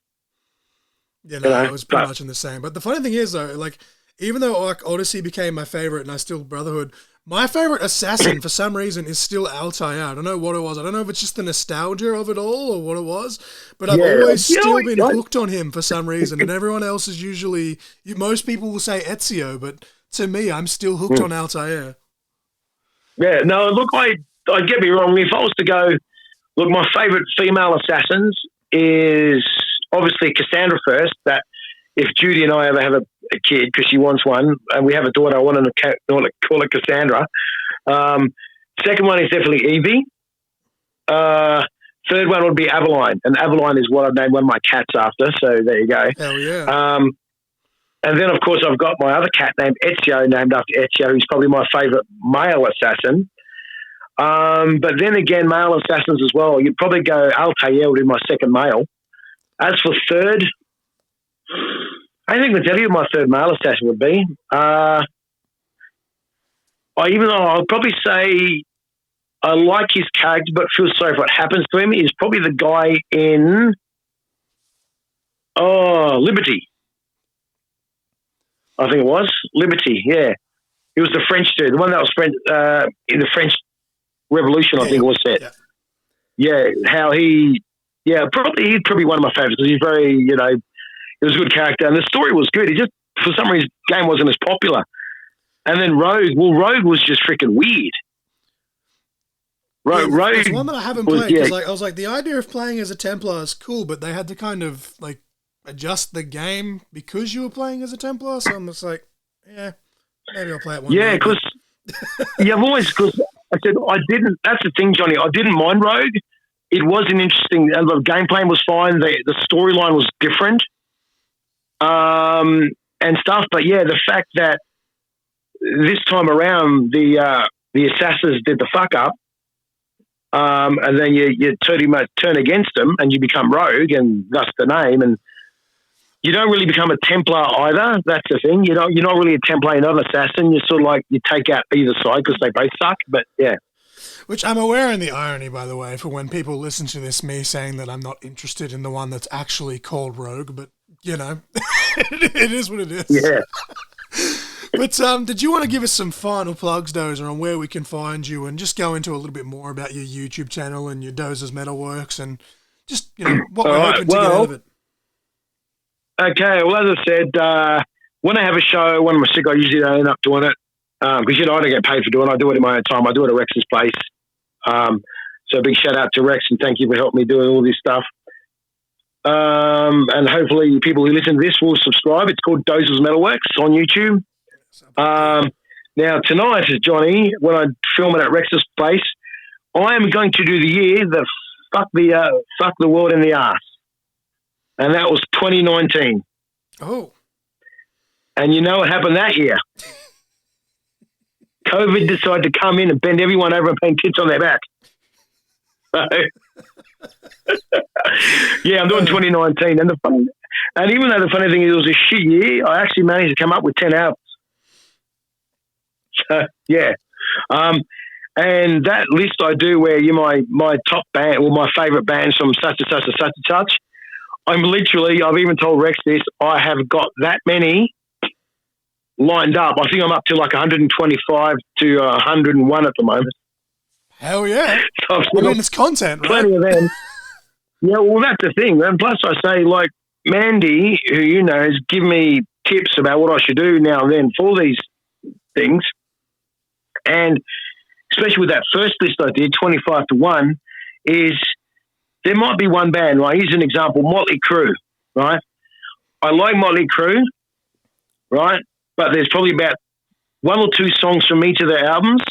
Yeah, no, I was pretty much in the same. But the funny thing is, though, like, even though like Odyssey became my favorite and I still Brotherhood, my favorite assassin for some reason is still Altair. I don't know what it was. I don't know if it's just the nostalgia of it all or what it was, but I've always still been hooked on him for some reason. And everyone else is usually, most people will say Ezio, but to me, I'm still hooked on Altair. Yeah, no, look, I get me wrong. If I was to go, look, my favorite female assassins is obviously Cassandra first. That if Judy and I ever have a kid, because she wants one, and we have a daughter, I want to call it Cassandra. Second one is definitely Evie. Third one would be Aveline, and Aveline is what I've named one of my cats after. So there you go. Hell yeah. And then, of course, I've got my other cat named Ezio, named after Ezio, who's probably my favourite male assassin. But then again, male assassins as well. You'd probably go Altair would be my second male. As for third, I think I can tell you who my third male assassin would be. I'll probably say I like his character, but feel sorry for what happens to him. Is probably the guy in Liberty. I think it was Liberty. Yeah, he was the French dude, the one that was French in the French Revolution. I think it was set. Yeah, how he. Yeah, he's probably one of my favorites. He's very, he was a good character, and the story was good. He just, for some reason, the game wasn't as popular. And then Rogue was just freaking weird. Rogue. It's one that I haven't played because I was like, the idea of playing as a Templar is cool, but they had to kind of like adjust the game because you were playing as a Templar. So I'm just like, yeah, maybe I'll play it one day. Yeah, because because I said I didn't. That's the thing, Johnny. I didn't mind Rogue. It wasn't interesting. The gameplay was fine. The storyline was different, and stuff. But yeah, the fact that this time around the assassins did the fuck up, and then you turn against them and you become Rogue, and that's the name. And you don't really become a Templar either. That's the thing. You're not really a Templar, you're not an assassin. You're sort of like you take out either side because they both suck. But yeah. Which I'm aware in the irony, by the way, for when people listen to this, me saying that I'm not interested in the one that's actually called Rogue, but, it is what it is. Yeah. But did you want to give us some final plugs, Dozer, on where we can find you and just go into a little bit more about your YouTube channel and your Dozer's Metalworks and just, what we're hoping to get out of it? Okay, well, as I said, when I have a show, when I'm sick, I usually don't end up doing it. Because, I don't get paid for doing it. I do it in my own time. I do it at Rex's place. So a big shout out to Rex and thank you for helping me doing all this stuff. And hopefully people who listen to this will subscribe. It's called Dozer's Metalworks on YouTube. Now, tonight, Johnny, when I film it at Rex's place, I am going to do the year that fuck the world in the ass. And that was 2019. Oh. And you know what happened that year? COVID decided to come in and bend everyone over and paint tits on their back. So, yeah, I'm doing 2019. And even though the funny thing is it was a shit year, I actually managed to come up with 10 albums. So, yeah. And that list I do where you're my top band or my favourite bands from such and such and such and such, I've even told Rex this, I have got that many lined up. I think I'm up to like 125 to 101 at the moment. Hell yeah. So it's content, right? Plenty of them. Yeah, well, that's the thing. And plus I say, like, Mandy, who has given me tips about what I should do now and then for these things. And especially with that first list I did, 25 to 1, is there might be one band, right? Here's an example, Motley Crue, right? I like Motley Crue, right? But there's probably about one or two songs from each of their albums.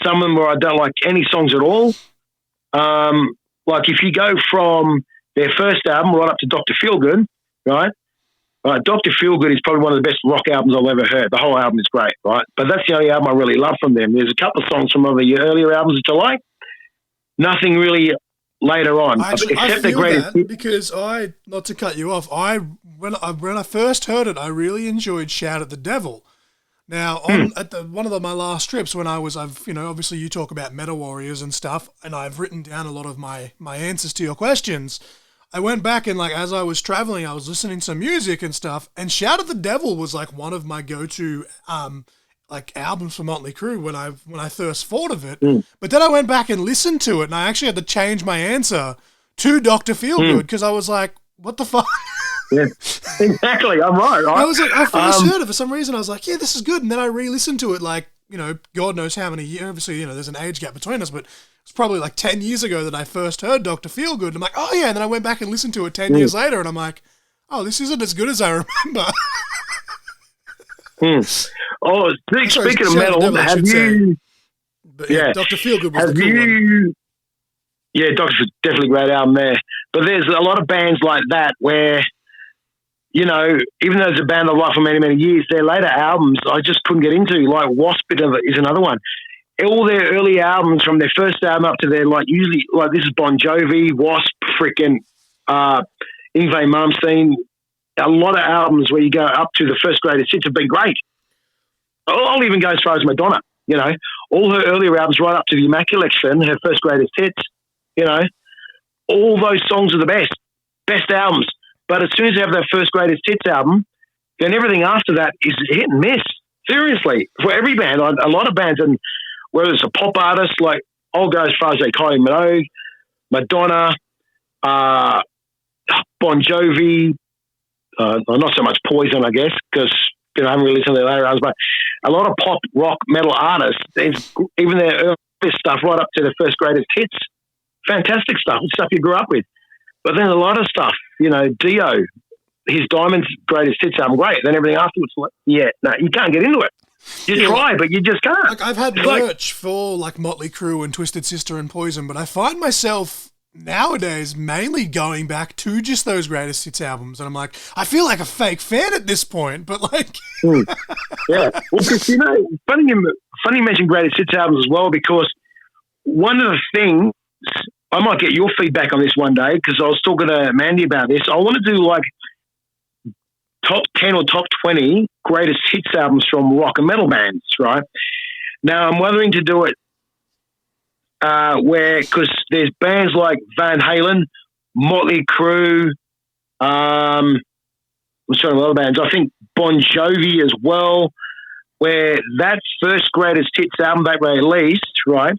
Some of them where I don't like any songs at all. Like if you go from their first album right up to Dr. Feelgood, right? Dr. Feelgood is probably one of the best rock albums I've ever heard. The whole album is great, right? But that's the only album I really love from them. There's a couple of songs from one of the earlier albums which I like. Nothing really later on. I feel that because not to cut you off, when I first heard it, I really enjoyed Shout at the Devil. Now, at one of my last trips when obviously you talk about Metal Warriors and stuff, and I've written down a lot of my answers to your questions. I went back and like as I was traveling, I was listening to music and stuff, and Shout at the Devil was like one of my go-to like albums for Motley Crue when I first thought of it. But then I went back and listened to it, and I actually had to change my answer to Dr. Feelgood because I was like, what the fuck? Yeah, exactly. I'm right. I was like, I first heard it for some reason. I was like, yeah, this is good. And then I re-listened to it like, you know, God knows how many years. Obviously, you know, there's an age gap between us, but it's probably like 10 years ago that I first heard Dr. Feelgood. And I'm like, oh yeah. And then I went back and listened to it 10 years later, and I'm like, oh, this isn't as good as I remember. Oh, speaking of metal, have you... But yeah, Dr. Feelgood was the cool one. Yeah, Doctor's definitely a great album there. But there's a lot of bands like that where, you know, even though it's a band I've liked for many, many years, their later albums I just couldn't get into. Like Wasp is another one. All their early albums, from their first album up to their, like, usually, like, this is Bon Jovi, Wasp, frickin' Yngwie Malmsteen. A lot of albums where you go up to the first greatest hits have been great. I'll even go as far as Madonna, you know. All her earlier albums right up to the Immaculate Collection, her first greatest hits, you know. All those songs are the best albums. But as soon as you have that first greatest hits album, then everything after that is hit and miss. Seriously. For every band, a lot of bands, and whether it's a pop artist, like I'll go as far as Kylie Minogue, Madonna, Bon Jovi, not so much Poison, I guess, because, you know, I haven't really listened to their later albums, but a lot of pop, rock, metal artists, even their earliest stuff right up to the first greatest hits, fantastic stuff you grew up with. But then a lot of stuff, you know, Dio, his Diamond's greatest hits album, great. Then everything afterwards, like, yeah, no, you can't get into it. You try, but you just can't. Like, I've had merch for like Motley Crue and Twisted Sister and Poison, but I find myself nowadays mainly going back to just those greatest hits albums, and I'm like, I feel like a fake fan at this point, but like, yeah. Well, because, you know, funny you mention greatest hits albums as well, because one of the things, I might get your feedback on this one day, because I was talking to Mandy about this. I want to do like top 10 or top 20 greatest hits albums from rock and metal bands, right? Now I'm wondering to do it where, because there's bands like Van Halen, Motley Crue, I'm trying to other bands, I think Bon Jovi as well, where that first greatest hits album they released, right?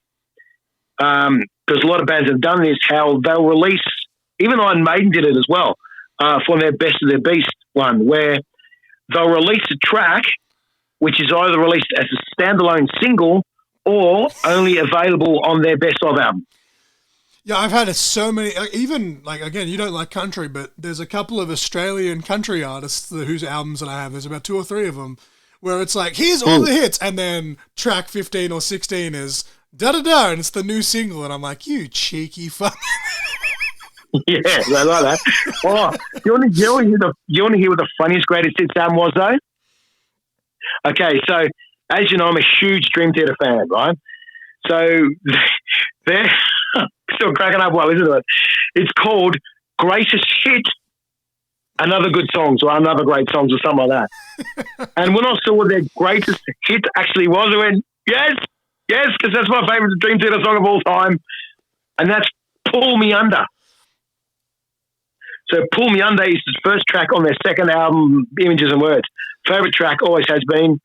Because a lot of bands have done this, how they'll release, even Iron Maiden did it as well, for their Best of Their Beast one, where they'll release a track which is either released as a standalone single or only available on their Best Of album. Yeah, I've had so many, even, like, again, you don't like country, but there's a couple of Australian country artists whose albums that I have, there's about 2 or 3 of them, where it's like, here's all the hits, and then track 15 or 16 is da-da-da, and it's the new single, and I'm like, you cheeky fuck. Yeah, I like that. Oh, you want to hear what the funniest greatest hits album was, though? Okay, so as you know, I'm a huge Dream Theater fan, right? So they're still cracking up while I listen to it. It's called Greatest Hit, Another Good Songs, or Another Great Songs, or something like that. And when I saw what their greatest hit actually was, I went, yes, because that's my favourite Dream Theater song of all time, and that's Pull Me Under. So Pull Me Under is the first track on their second album, Images and Words. Favourite track, always has been.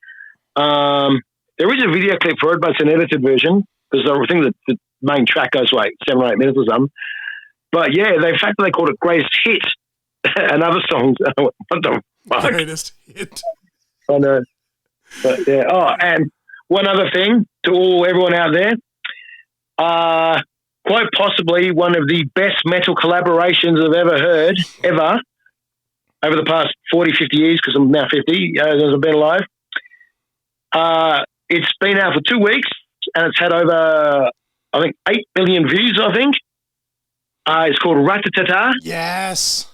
There is a video clip for it, but it's an edited version, because I think that the main track goes like 7 or 8 minutes or something. But yeah, the fact that they called it Greatest Hit and other songs, what the fuck? Greatest Hit. I know. But yeah. Oh, and one other thing to everyone out there, quite possibly one of the best metal collaborations I've ever heard, over the past 40, 50 years, because I'm now 50, as I've been alive. It's been out for 2 weeks, and it's had over, I think, 8 billion views, I think. It's called Ratatata. Yes.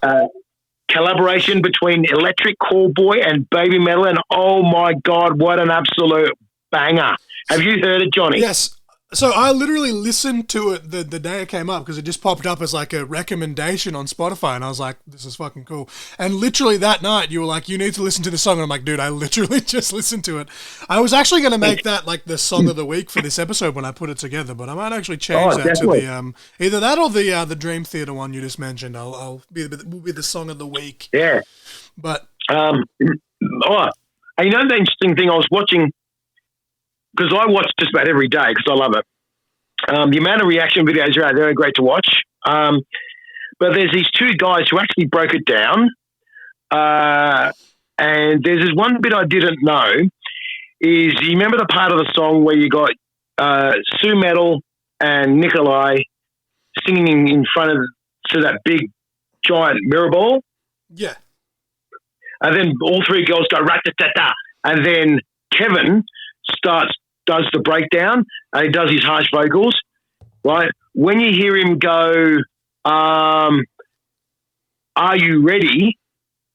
Collaboration between Electric Callboy and Baby Metal, and oh my God, what an absolute banger. Have you heard it, Johnny? Yes. So I literally listened to it the day it came up because it just popped up as like a recommendation on Spotify, and I was like, this is fucking cool. And literally that night you were like, you need to listen to this song, and I'm like, dude, I literally just listened to it. I was actually going to make that like the song of the week for this episode when I put it together, but I might actually change that definitely. to the either that or the Dream Theater one you just mentioned. Will be the song of the week. Yeah. But and you know the interesting thing, I was watching, because I watch just about every day because I love it. The amount of reaction videos are out there are great to watch. But there's these two guys who actually broke it down. And there's this one bit I didn't know is, you remember the part of the song where you got Sue Metal and Nikolai singing in front of that big giant mirror ball? yeah. And then all three girls go rat-ta-ta-ta. And then Kevin does the breakdown, and he does his harsh vocals, right? When you hear him go, are you ready?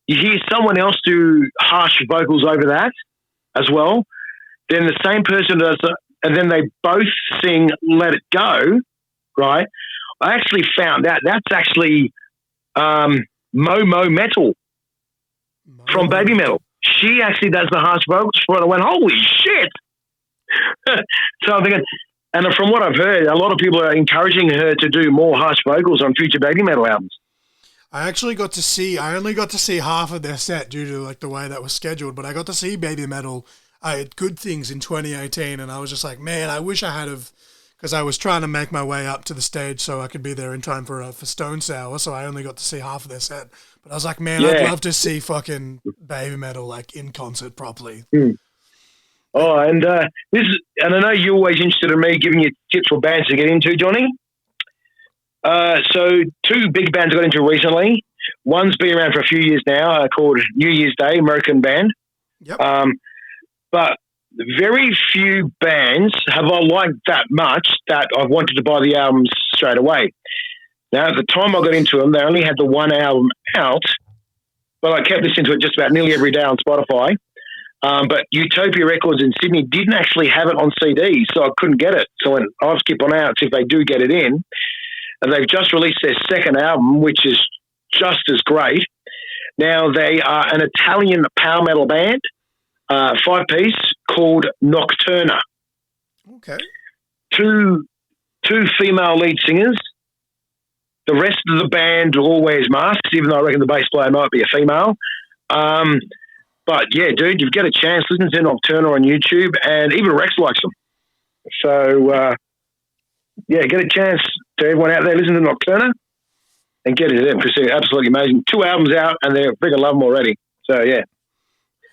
You hear someone else do harsh vocals over that as well. Then the same person does it, and then they both sing Let It Go, right? I actually found out that's actually Momo Metal from Baby Metal. She actually does the harsh vocals for it. I went, holy shit! So I'm thinking, and from what I've heard, a lot of people are encouraging her to do more harsh vocals on future Baby Metal albums. I only got to see half of their set due to like the way that was scheduled, but I got to see Baby Metal at Good Things in 2018, and I was just like, man, I wish I had because I was trying to make my way up to the stage so I could be there in time for Stone Sour, so I only got to see half of their set. But I was like, man, I'd love to see fucking Baby Metal like in concert properly. Oh, and I know you're always interested in me giving you tips for bands to get into, Johnny. So two big bands I got into recently. One's been around for a few years now, called New Year's Day, American band. Yep. But very few bands have I liked that much that I've wanted to buy the albums straight away. Now, at the time I got into them, they only had the one album out, but I kept listening to it just about nearly every day on Spotify. But Utopia Records in Sydney didn't actually have it on CD, so I couldn't get it. So I'll skip on out if they do get it in. And they've just released their second album, which is just as great. Now, they are an Italian power metal band, 5-piece, called Nocturna. Okay. Two female lead singers. The rest of the band all wears masks, even though I reckon the bass player might be a female. But yeah, dude, you've got a chance. Listen to Nocturna on YouTube, and even Rex likes them. So, yeah, get a chance to everyone out there, listen to Nocturna and get into them because they're absolutely amazing. 2 albums out, and they're freaking love them already. So, yeah.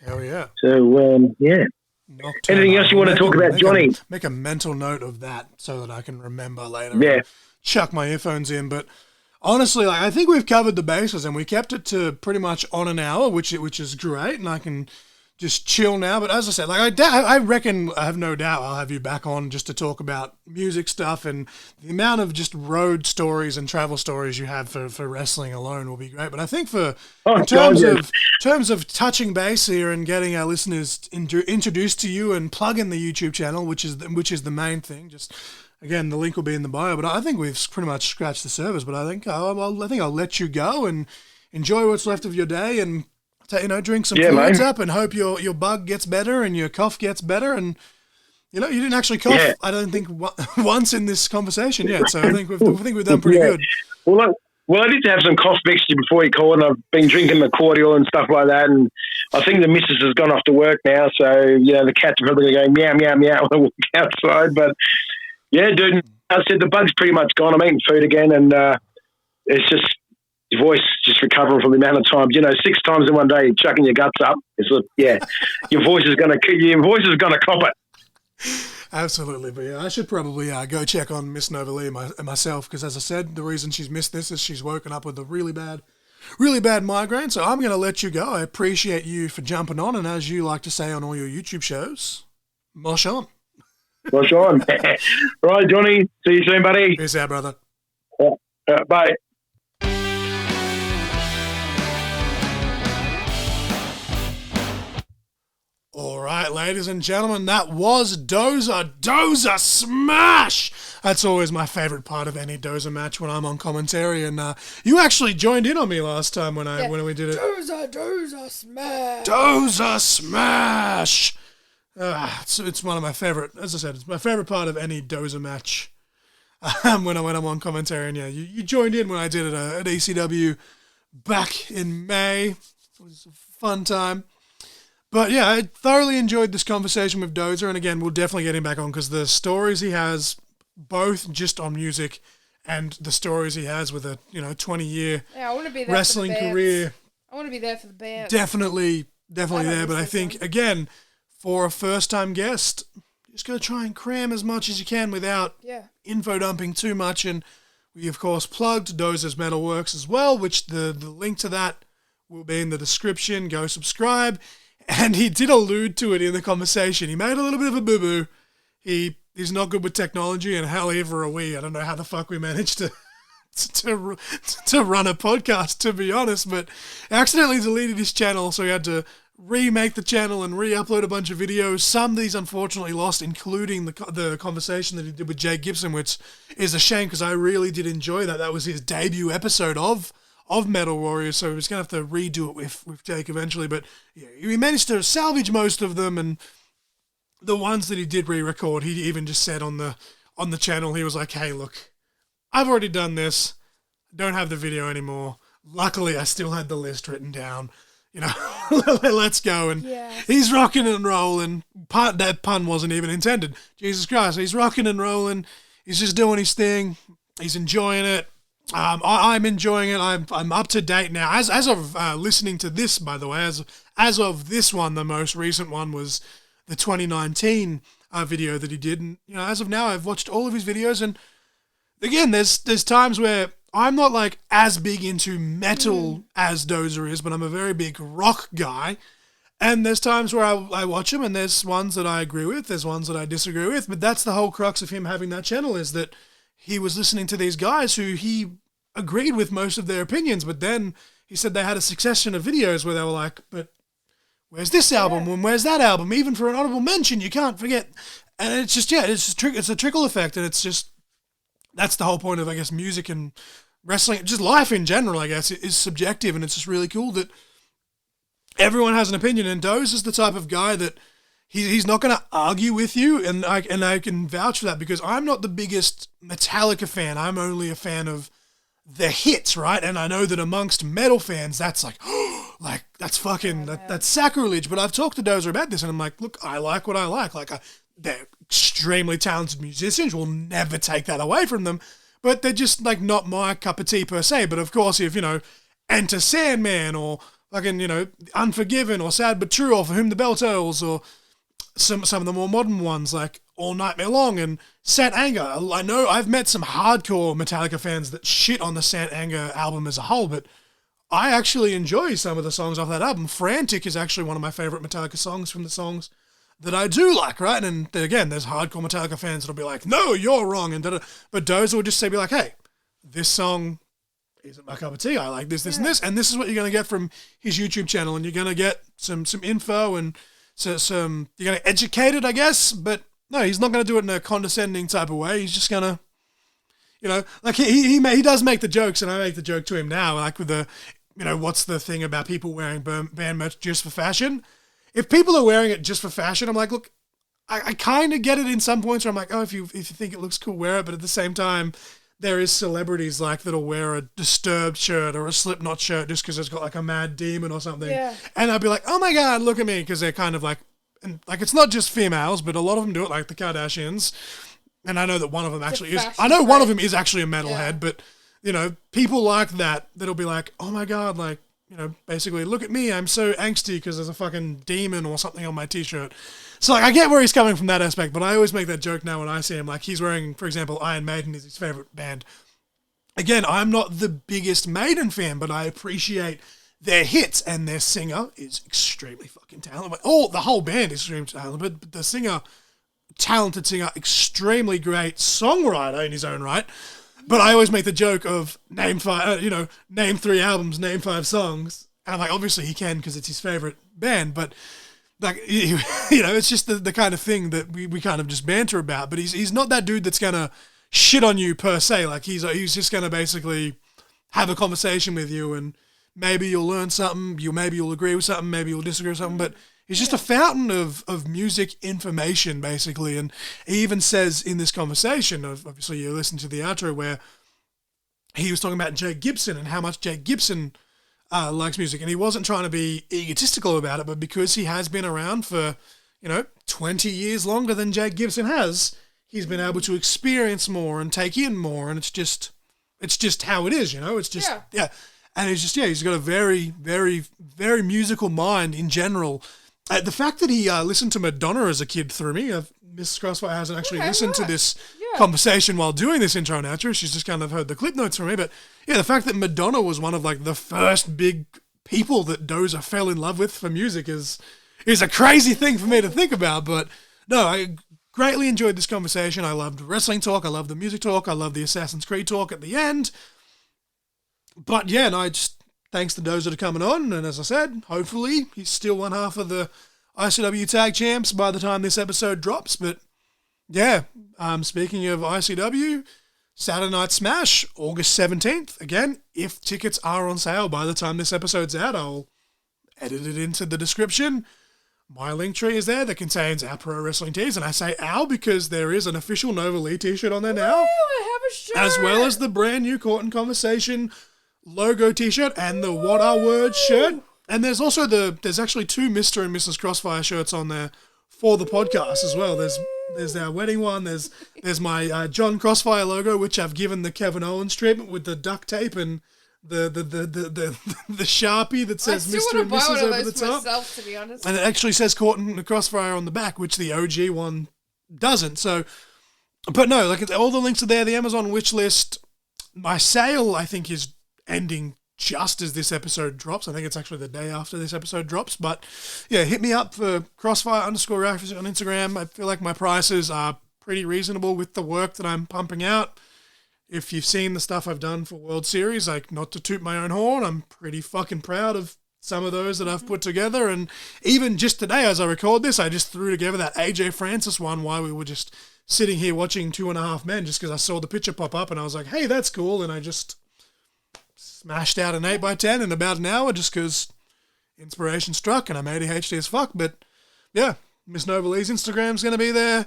Hell yeah. So, yeah. Nocturna. Anything else you want to talk about, Johnny? Make a mental note of that so that I can remember later. Yeah. Chuck my earphones in, but honestly, like, I think we've covered the bases, and we kept it to pretty much on an hour, which is great, and I can just chill now. But as I said, like I reckon, I have no doubt I'll have you back on just to talk about music stuff, and the amount of just road stories and travel stories you have for wrestling alone will be great. But I think in terms of touching base here and getting our listeners introduced to you and plugging the YouTube channel, which is the main thing, just. Again, the link will be in the bio, but I think we've pretty much scratched the surface. But I think I'll let you go and enjoy what's left of your day, and drink some fluids up, and hope your bug gets better and your cough gets better. And you didn't actually cough. I don't think once in this conversation yet. So I think we've done pretty good. Well, I did have some cough mixture before you called, and I've been drinking the cordial and stuff like that. And I think the missus has gone off to work now, so the cats are probably going meow meow meow when I walk outside, but. Yeah, dude, I said the bug's pretty much gone. I'm eating food again, and it's just your voice just recovering from the amount of times. 6 times in one day you're chucking your guts up. Your voice is gonna cop it. Absolutely, but yeah, I should probably go check on Miss Novalee myself, because as I said, the reason she's missed this is she's woken up with a really bad migraine. So I'm going to let you go. I appreciate you for jumping on, and as you like to say on all your YouTube shows, Mosh On. Mosh On. Right, Johnny. See you soon, buddy. Peace out, brother. Bye. All right, right, ladies and gentlemen, that was Dozer. Dozer smash! That's always my favourite part of any Dozer match when I'm on commentary. And you actually joined in on me last time when we did it. Dozer smash! Dozer smash! It's one of my favourite, as I said, it's my favourite part of any Dozer match when I'm on commentary. And yeah, you joined in when I did it at ECW back in May. It was a fun time. But yeah, I thoroughly enjoyed this conversation with Dozer, and again, we'll definitely get him back on because the stories he has, both just on music and the stories he has with a 20-year wrestling career. I want to be there for the band. Definitely there. But I think again, for a first-time guest, you just got to try and cram as much as you can without info dumping too much. And we of course plugged Dozer's Metalworks as well, which the link to that will be in the description. Go subscribe. And he did allude to it in the conversation. He made a little bit of a boo-boo. He's not good with technology, and hell, either are we. I don't know how the fuck we managed to run a podcast, to be honest, but he accidentally deleted his channel, so he had to remake the channel and re-upload a bunch of videos. Some of these unfortunately lost, including the conversation that he did with Jay Gibson, which is a shame because I really did enjoy that. That was his debut episode of Metal Warriors, so he was going to have to redo it with Jake eventually, but yeah, he managed to salvage most of them, and the ones that he did re-record, he even just said on the channel, he was like, hey, look, I've already done this, don't have the video anymore. Luckily, I still had the list written down, let's go, and he's rocking and rolling. That pun wasn't even intended. Jesus Christ, he's rocking and rolling, he's just doing his thing, he's enjoying it. I'm enjoying it. I'm up to date now. As of listening to this, by the way, as of this one, the most recent one was the 2019 video that he did. And as of now, I've watched all of his videos. And again, there's times where I'm not like as big into metal as Dozer is, but I'm a very big rock guy. And there's times where I watch him, and there's ones that I agree with, there's ones that I disagree with. But that's the whole crux of him having that channel, is that he was listening to these guys who he agreed with most of their opinions, but then he said they had a succession of videos where they were like, but where's this album and where's that album? Even for an honorable mention, you can't forget. And it's just, it's a trickle effect, and it's just, that's the whole point of, I guess, music and wrestling, just life in general, I guess, is subjective, and it's just really cool that everyone has an opinion, and Doze is the type of guy that he's not going to argue with you, and I can vouch for that because I'm not the biggest Metallica fan. I'm only a fan of the hits, right? And I know that amongst metal fans, that's like, that's fucking, that's sacrilege. But I've talked to Dozer about this, and I'm like, look, I like what I like. They're extremely talented musicians. We'll never take that away from them. But they're just like not my cup of tea per se. But of course, if, Enter Sandman or fucking, Unforgiven or Sad But True or For Whom the Bell Tolls or some of the more modern ones like All Nightmare Long and Sant Anger. I know I've met some hardcore Metallica fans that shit on the Sant Anger album as a whole, but I actually enjoy some of the songs off that album. Frantic is actually one of my favorite Metallica songs from the songs that I do like, right? And again, there's hardcore Metallica fans that'll be like, no, you're wrong, and but Dozer will just say, be like, hey, this song isn't my cup of tea. I like this, and this, and this is what you're going to get from his YouTube channel, and you're going to get some info and you're going to educate it, I guess, but no, he's not going to do it in a condescending type of way. He's just going to, like he does make the jokes, and I make the joke to him now, like with the, what's the thing about people wearing band merch just for fashion? If people are wearing it just for fashion, I'm like, look, I kind of get it in some points where I'm like, oh, if you think it looks cool, wear it. But at the same time, there is celebrities like that'll wear a Disturbed shirt or a Slipknot shirt just because it's got like a Mad Demon or something. Yeah. And I'd be like, oh my God, look at me. Because they're kind of like, and like it's not just females, but a lot of them do it, like the Kardashians. And I know that one of them actually is. I know one of them is actually a metalhead, but people like that'll be like, oh my God, like, basically, look at me, I'm so angsty because there's a fucking demon or something on my t-shirt. So, like, I get where he's coming from that aspect, but I always make that joke now when I see him. Like, he's wearing, for example, Iron Maiden is his favorite band. Again, I'm not the biggest Maiden fan, but I appreciate their hits, and their singer is extremely fucking talented. The whole band is extremely talented, but the singer, talented singer, extremely great songwriter in his own right. But I always make the joke of name 3 albums, name 5 songs. And I'm like, obviously he can because it's his favorite band. But like, it's just the kind of thing that we kind of just banter about. But he's not that dude that's gonna shit on you per se. Like he's just gonna basically have a conversation with you, and maybe you'll learn something. Maybe you'll agree with something. Maybe you'll disagree with something. But he's just a fountain of music information, basically. And he even says in this conversation, obviously you listen to the outro, where he was talking about Jake Gibson and how much Jake Gibson likes music. And he wasn't trying to be egotistical about it, but because he has been around for, 20 years longer than Jake Gibson has, he's been able to experience more and take in more. And it's just how it is, It's just, yeah. And he's got a very, very, very musical mind in general. The fact that he listened to Madonna as a kid threw me. Miss Crossfire hasn't actually listened to this conversation while doing this intro and outro. She's just kind of heard the clip notes from me. But yeah, the fact that Madonna was one of like the first big people that Dozer fell in love with for music is a crazy thing for me to think about. But no, I greatly enjoyed this conversation. I loved wrestling talk. I loved the music talk. I loved the Assassin's Creed talk at the end. But yeah, no, thanks to Dozer for coming on. And as I said, hopefully he's still one half of the ICW Tag Champs by the time this episode drops. But yeah, speaking of ICW, Saturday Night Smash, August 17th. Again, if tickets are on sale by the time this episode's out, I'll edit it into the description. My link tree is there that contains our pro wrestling tees. And I say our because there is an official Nova Lee t-shirt on there now. Ooh, I have a shirt. As well as the brand new Court and Conversation logo t-shirt and the What Are Words shirt. And there's also there's actually 2 Mr. and Mrs. Crossfire shirts on there for the podcast as well. There's our wedding one. There's my John Crossfire logo, which I've given the Kevin Owens treatment with the duct tape and the Sharpie that says Mr. and Mrs. over the top. Myself, to be honest. And it actually says Court and Crossfire on the back, which the OG one doesn't. So, but no, like all the links are there. The Amazon wish list. My sale, I think, is ending just as this episode drops. I think it's actually the day after this episode drops. But yeah, hit me up for Crossfire_graphics on Instagram. I feel like my prices are pretty reasonable with the work that I'm pumping out. If you've seen the stuff I've done for World Series, like, not to toot my own horn, I'm pretty fucking proud of some of those that I've put together. And even just today, as I record this, I just threw together that AJ Francis one while we were just sitting here watching 2.5 Men, just because I saw the picture pop up and I was like, hey, that's cool. And I just smashed out an 8x10 in about an hour just because inspiration struck and I'm ADHD as fuck. But yeah, Miss Nova Lee's Instagram's going to be there.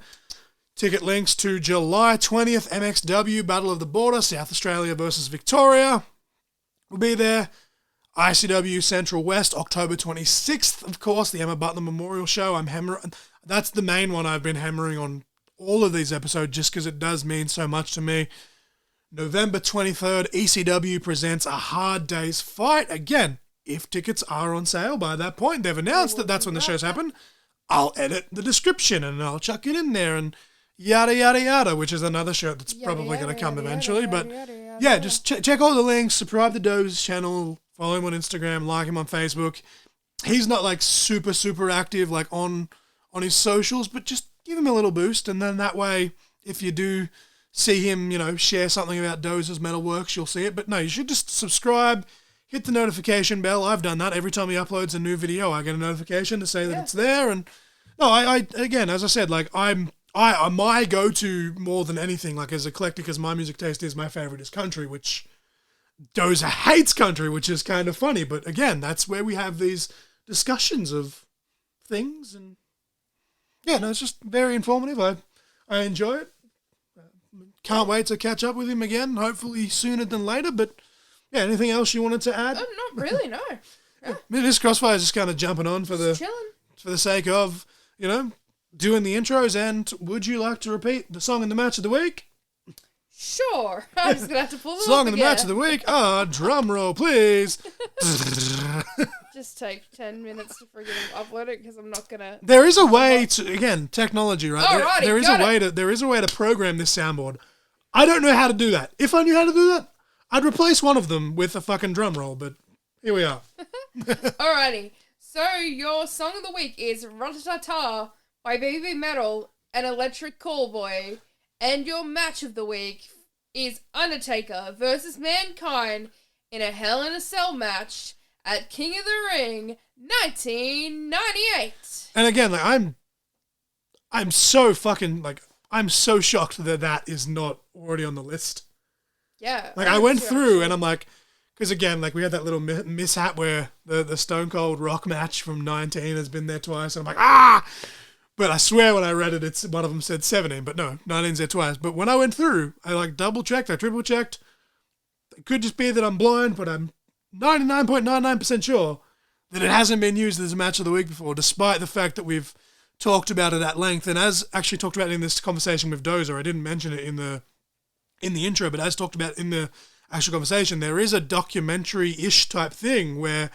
Ticket links to July 20th, MXW, Battle of the Border, South Australia versus Victoria will be there. ICW Central West, October 26th, of course, the Emma Butler Memorial Show. That's the main one I've been hammering on all of these episodes just because it does mean so much to me. November 23rd, ECW presents A Hard Day's Fight. Again, if tickets are on sale by that point, they've announced that that's when the shows happen. I'll edit the description and I'll chuck it in there and yada, yada, yada, which is another shirt that's probably going to come eventually. But yeah, just check all the links, subscribe to Doze's channel, follow him on Instagram, like him on Facebook. He's not like super, super active like on his socials, but just give him a little boost. And then that way, if you do see him, share something about Dozer's Metalworks, you'll see it. But no, you should just subscribe, hit the notification bell. I've done that. Every time he uploads a new video, I get a notification to say that it's there. And no, I again, as I said, like my go-to more than anything, like as eclectic as my music taste is, my favorite is country, which Dozer hates country, which is kind of funny. But again, that's where we have these discussions of things. And yeah, no, it's just very informative. I enjoy it. Can't wait to catch up with him again, hopefully sooner than later. But yeah, anything else you wanted to add? Not really, no. Yeah. This Crossfire is just kind of jumping on for the sake of, doing the intros. And would you like to repeat the song in the match of the week? Sure. I'm just going to have to pull the song in the match of the week. Drum roll, please. Just take 10 minutes to freaking upload it because I'm not going to... There is a way to, again, technology, right? Alrighty, there is a way to program this soundboard. I don't know how to do that. If I knew how to do that, I'd replace one of them with a fucking drum roll, but here we are. Alrighty. So your song of the week is Rat-a-ta-ta by Baby Metal and Electric Callboy. And your match of the week is Undertaker versus Mankind in a Hell in a Cell match at King of the Ring 1998. And again, like I'm so fucking like I'm so shocked that that is not already on the list. Yeah. Like I went through and I'm like, because again, like we had that little mishap where the Stone Cold Rock match from 19 has been there twice, and I'm like, ah! But I swear when I read it, it's one of them said 17, but no, 19's there twice. But when I went through, I like double checked, I triple checked. It could just be that I'm blind, but I'm 99.99% sure that it hasn't been used as a match of the week before, despite the fact that we've talked about it at length. And as actually talked about in this conversation with Dozer, I didn't mention it in the intro, but as talked about in the actual conversation, there is a documentary-ish type thing where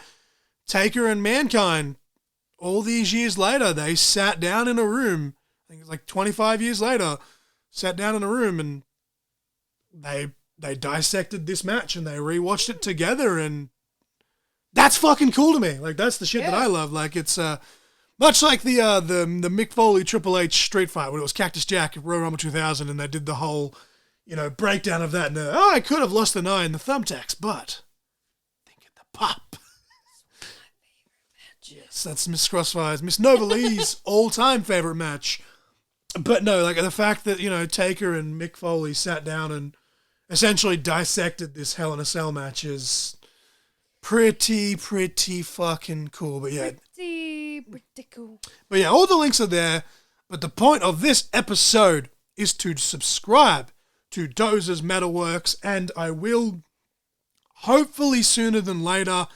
Taker and Mankind, all these years later, they sat down in a room, I think it's like 25 years later, sat down in a room and they dissected this match and they rewatched it together, and that's fucking cool to me. Like, that's the shit that I love. Like, it's much like the Mick Foley Triple H street fight when it was Cactus Jack at Royal Rumble 2000 and they did the whole, breakdown of that. And I could have lost an eye in the thumbtacks, but think of the pop. Yes, that's Miss Crossfire's, Miss Nova Lee's all-time favorite match. But no, like the fact that, Taker and Mick Foley sat down and essentially dissected this Hell in a Cell match is pretty fucking cool. But yeah. Pretty cool. But yeah, all the links are there. But the point of this episode is to subscribe to Dozer's Metalworks, and I will, hopefully sooner than later,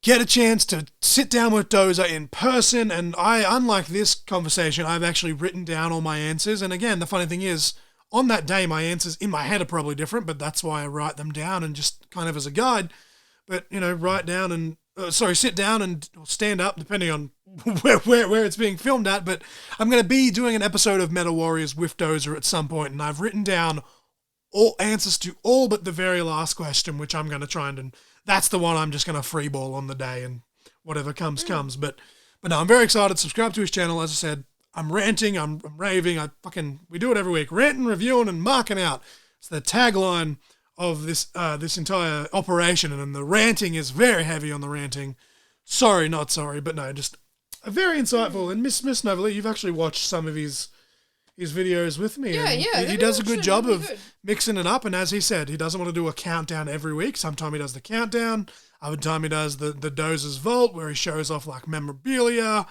get a chance to sit down with Dozer in person. And unlike this conversation, I've actually written down all my answers. And again, the funny thing is, on that day, my answers in my head are probably different, but that's why I write them down and just kind of as a guide. But, write down and, sit down and stand up, depending on where it's being filmed at. But I'm going to be doing an episode of Metal Warriors with Dozer at some point, and I've written down all answers to all but the very last question, which I'm going to try and that's the one I'm just going to freeball on the day, and whatever comes. But no, I'm very excited. Subscribe to his channel. As I said, I'm ranting, I'm raving, we do it every week. Ranting, reviewing, and marking out. It's the tagline of this entire operation, and the ranting is very heavy on the ranting. Sorry, not sorry, but no, just a very insightful. And Miss Novalee, you've actually watched some of his videos with me. Yeah, He does a good job really of good. mixing it up, and as he said, he doesn't want to do a countdown every week. Sometimes he does the countdown, other time he does the Dozer's Vault, where he shows off like memorabilia.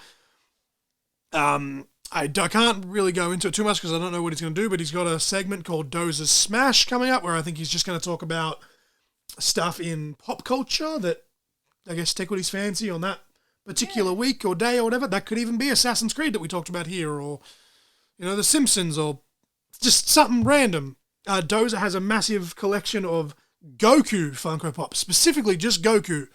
I can't really go into it too much because I don't know what he's going to do, but he's got a segment called Dozer's Smash coming up where I think he's just going to talk about stuff in pop culture that I guess tickle his fancy on that particular week or day or whatever. That could even be Assassin's Creed that we talked about here, or, The Simpsons, or just something random. Dozer has a massive collection of Goku Funko Pops, specifically just Goku.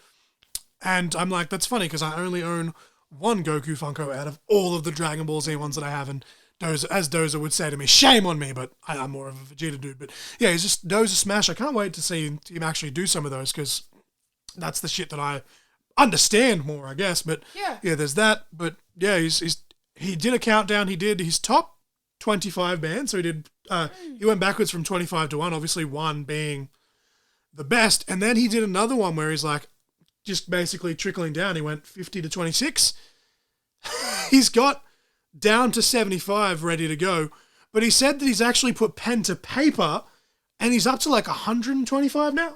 And I'm like, that's funny because I only own one Goku Funko out of all of the Dragon Ball Z ones that I have, and Dozer, as Dozer would say to me, shame on me, but I'm more of a Vegeta dude. But yeah, he's just Dozer Smash. I can't wait to see him actually do some of those, because that's the shit that I understand more, I guess. But yeah, there's that. But yeah, he did a countdown. He did his top 25 bands. So he went backwards from 25 to 1, obviously 1 being the best. And then he did another one where he's like, just basically trickling down. He went 50 to 26. He's got down to 75 ready to go. But he said that he's actually put pen to paper and he's up to like 125 now.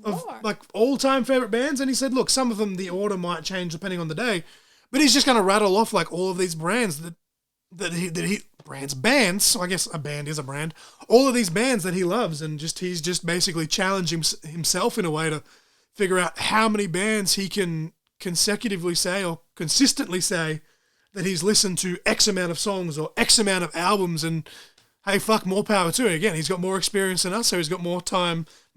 Of like all-time favorite bands. And he said, look, some of them, the order might change depending on the day, but he's just going to rattle off like all of these brands bands. So I guess a band is a brand. All of these bands that he loves, and he's just basically challenging himself in a way to figure out how many bands he can consecutively say or consistently say that he's listened to X amount of songs or X amount of albums. And hey, fuck, more power to him. Again, he's got more experience than us, so he's got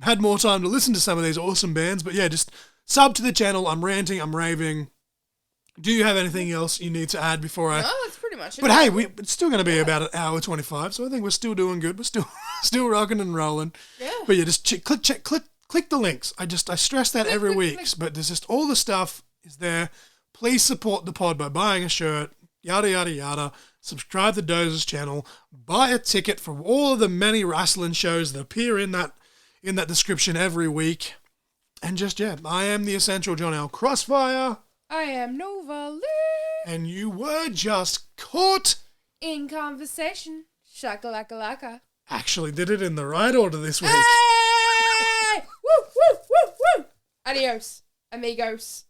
had more time to listen to some of these awesome bands. But yeah, just sub to the channel. I'm ranting, I'm raving. Do you have anything else you need to add before I... No, that's pretty much it. But hey, it's still going to be about an hour 25, so I think we're still doing good. We're still rocking and rolling. Yeah. But yeah, just click the links. I stress that every week. But there's just all the stuff is there. Please support the pod by buying a shirt, yada, yada, yada. Subscribe to Dozer's channel. Buy a ticket for all of the many wrestling shows that appear in that description every week. And just, I am the Essential John L. Crossfire. I am Nova Lee. And you were just caught. In conversation. Shakalaka. Actually did it in the right order this week. Hey! Woo, woo, woo, woo. Adios, amigos.